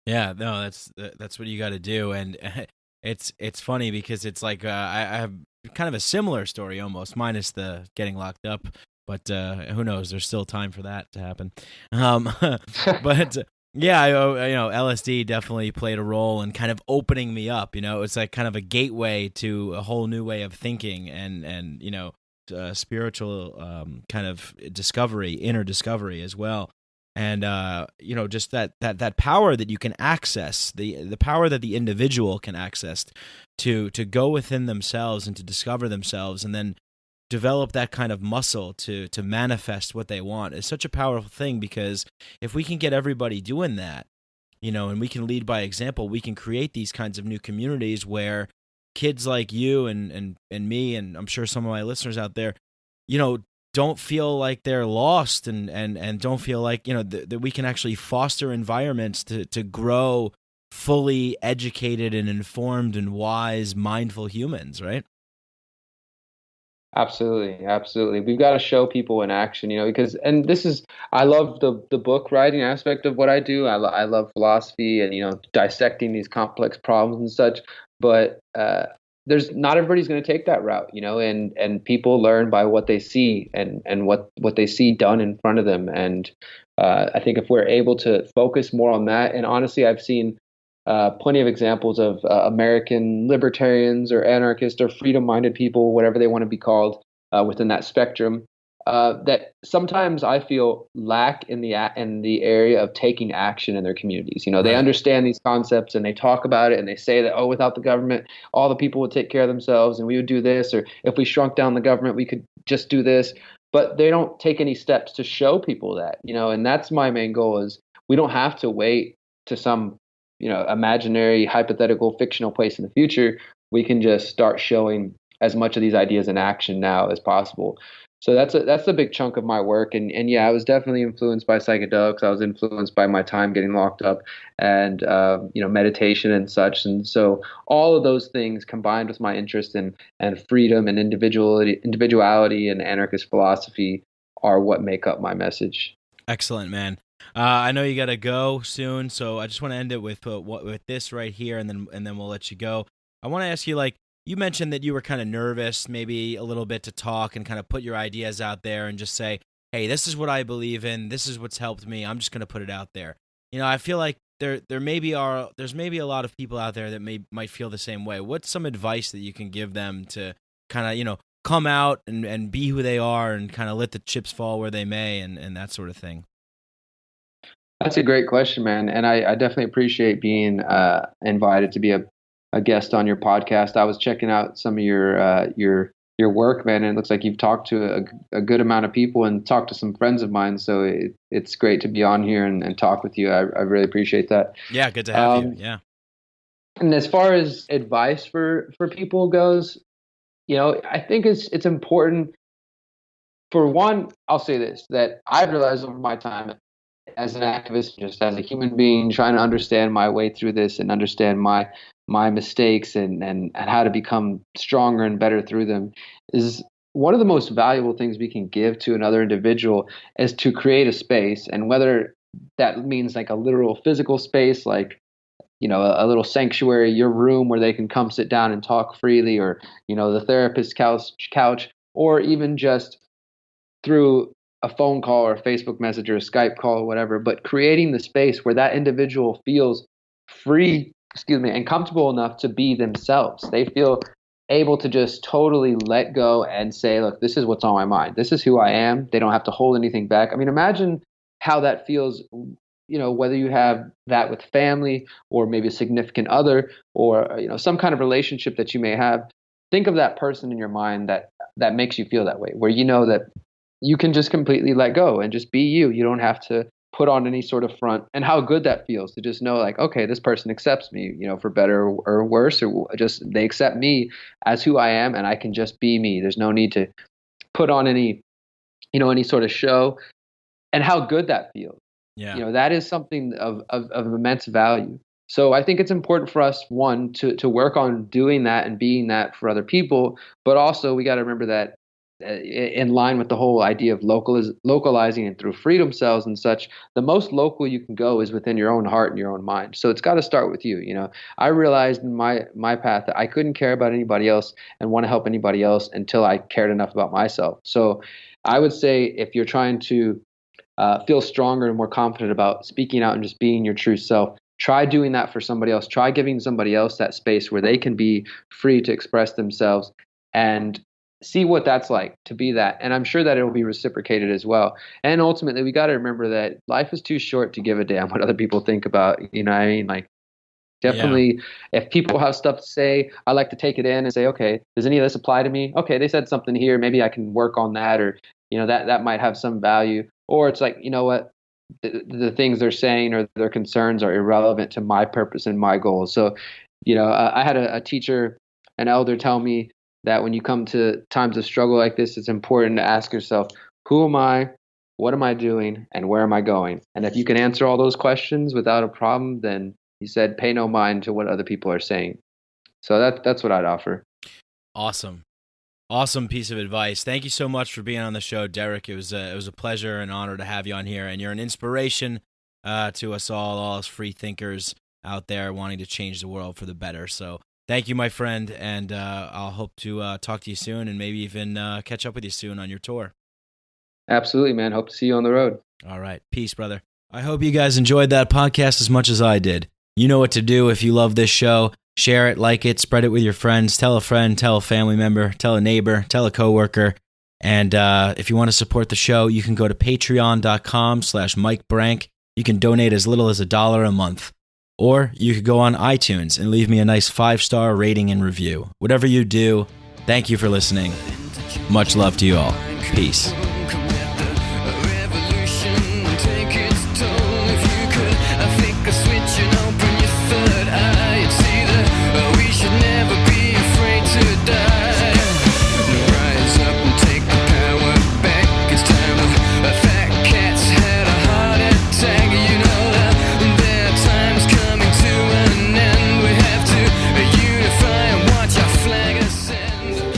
Yeah. No, that's what you got to do. And it's funny because it's like, I have kind of a similar story almost, minus the getting locked up. But who knows? There's still time for that to happen. But yeah, LSD definitely played a role in kind of opening me up. It's like kind of a gateway to a whole new way of thinking and spiritual kind of discovery, inner discovery as well. And just that power that you can access, the power that the individual can access to go within themselves and to discover themselves, and then develop that kind of muscle to manifest what they want is such a powerful thing, because if we can get everybody doing that, and we can lead by example, we can create these kinds of new communities where kids like you and me, and I'm sure some of my listeners out there, don't feel like they're lost and don't feel like, that we can actually foster environments to grow fully educated and informed and wise, mindful humans, right? Absolutely. We've got to show people in action, because, and this is, I love the book writing aspect of what I do. I love philosophy and, dissecting these complex problems and such, but there's not everybody's going to take that route, and people learn by what they see and what they see done in front of them. And I think if we're able to focus more on that, and honestly, I've seen plenty of examples of American libertarians or anarchists or freedom-minded people, whatever they want to be called, within that spectrum, that sometimes I feel lack in the area of taking action in their communities. They understand these concepts and they talk about it and they say that, without the government, all the people would take care of themselves and we would do this, or if we shrunk down the government, we could just do this. But they don't take any steps to show people that, and that's my main goal. Is we don't have to wait to some imaginary, hypothetical, fictional place in the future. We can just start showing as much of these ideas in action now as possible. So that's a big chunk of my work. And yeah, I was definitely influenced by psychedelics. I was influenced by my time getting locked up and, meditation and such. And so all of those things combined with my interest in freedom and individuality and anarchist philosophy are what make up my message. Excellent, man. I know you got to go soon, so I just want to end it with this right here, and then we'll let you go. I want to ask you, you mentioned that you were kind of nervous, maybe a little bit, to talk and kind of put your ideas out there and just say, hey, this is what I believe in. This is what's helped me. I'm just going to put it out there. I feel like there's maybe a lot of people out there that might feel the same way. What's some advice that you can give them to kind of, come out and be who they are and kind of let the chips fall where they may and that sort of thing? That's a great question, man. And I definitely appreciate being invited to be a guest on your podcast. I was checking out some of your work, man, and it looks like you've talked to a good amount of people and talked to some friends of mine. So it's great to be on here and talk with you. I really appreciate that. Yeah, good to have you. Yeah. And as far as advice for people goes, I think it's important. For one, I'll say this, that I've realized over my time as an activist, just as a human being, trying to understand my way through this and understand my mistakes and how to become stronger and better through them, is one of the most valuable things we can give to another individual is to create a space. And whether that means like a literal physical space, like, a little sanctuary, your room where they can come sit down and talk freely, or, the therapist's couch, or even just through a phone call or a Facebook message or a Skype call or whatever, but creating the space where that individual feels free, and comfortable enough to be themselves. They feel able to just totally let go and say, look, this is what's on my mind. This is who I am. They don't have to hold anything back. I mean, imagine how that feels, whether you have that with family or maybe a significant other, or, some kind of relationship that you may have. Think of that person in your mind that makes you feel that way, where you know that you can just completely let go and just be you. You don't have to put on any sort of front, and how good that feels to just know, like, okay, this person accepts me, for better or worse, or just they accept me as who I am, and I can just be me. There's no need to put on any sort of show, and how good that feels. Yeah. That is something of immense value. So I think it's important for us, one, to work on doing that and being that for other people, but also we got to remember that in line with the whole idea of localizing and through freedom cells and such, the most local you can go is within your own heart and your own mind. So it's got to start with you. I realized in my path that I couldn't care about anybody else and want to help anybody else until I cared enough about myself. So I would say, if you're trying to feel stronger and more confident about speaking out and just being your true self, try doing that for somebody else. Try giving somebody else that space where they can be free to express themselves, and see what that's like to be that. And I'm sure that it will be reciprocated as well. And ultimately, we got to remember that life is too short to give a damn what other people think about. You know what I mean? Like, definitely, if people have stuff to say, I like to take it in and say, okay, does any of this apply to me? Okay, they said something here. Maybe I can work on that, or, that might have some value. Or it's like, you know what? The things they're saying or their concerns are irrelevant to my purpose and my goals. So, I had a teacher, an elder, tell me that when you come to times of struggle like this, it's important to ask yourself, who am I, what am I doing, and where am I going? And if you can answer all those questions without a problem, then he said, pay no mind to what other people are saying. So that's what I'd offer. Awesome piece of advice. Thank you so much for being on the show, Derrick. It was a pleasure and honor to have you on here, and you're an inspiration to us all us free thinkers out there wanting to change the world for the better. So thank you, my friend, and I'll hope to talk to you soon, and maybe even catch up with you soon on your tour. Absolutely, man. Hope to see you on the road. All right. Peace, brother. I hope you guys enjoyed that podcast as much as I did. You know what to do if you love this show. Share it, like it, spread it with your friends. Tell a friend, tell a family member, tell a neighbor, tell a coworker. And if you want to support the show, you can go to patreon.com/Mike Brank. You can donate as little as $1 a month. Or you could go on iTunes and leave me a nice 5-star rating and review. Whatever you do, thank you for listening. Much love to you all. Peace.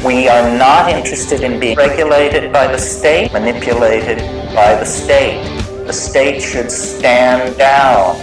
We are not interested in being regulated by the state, manipulated by the state. The state should stand down.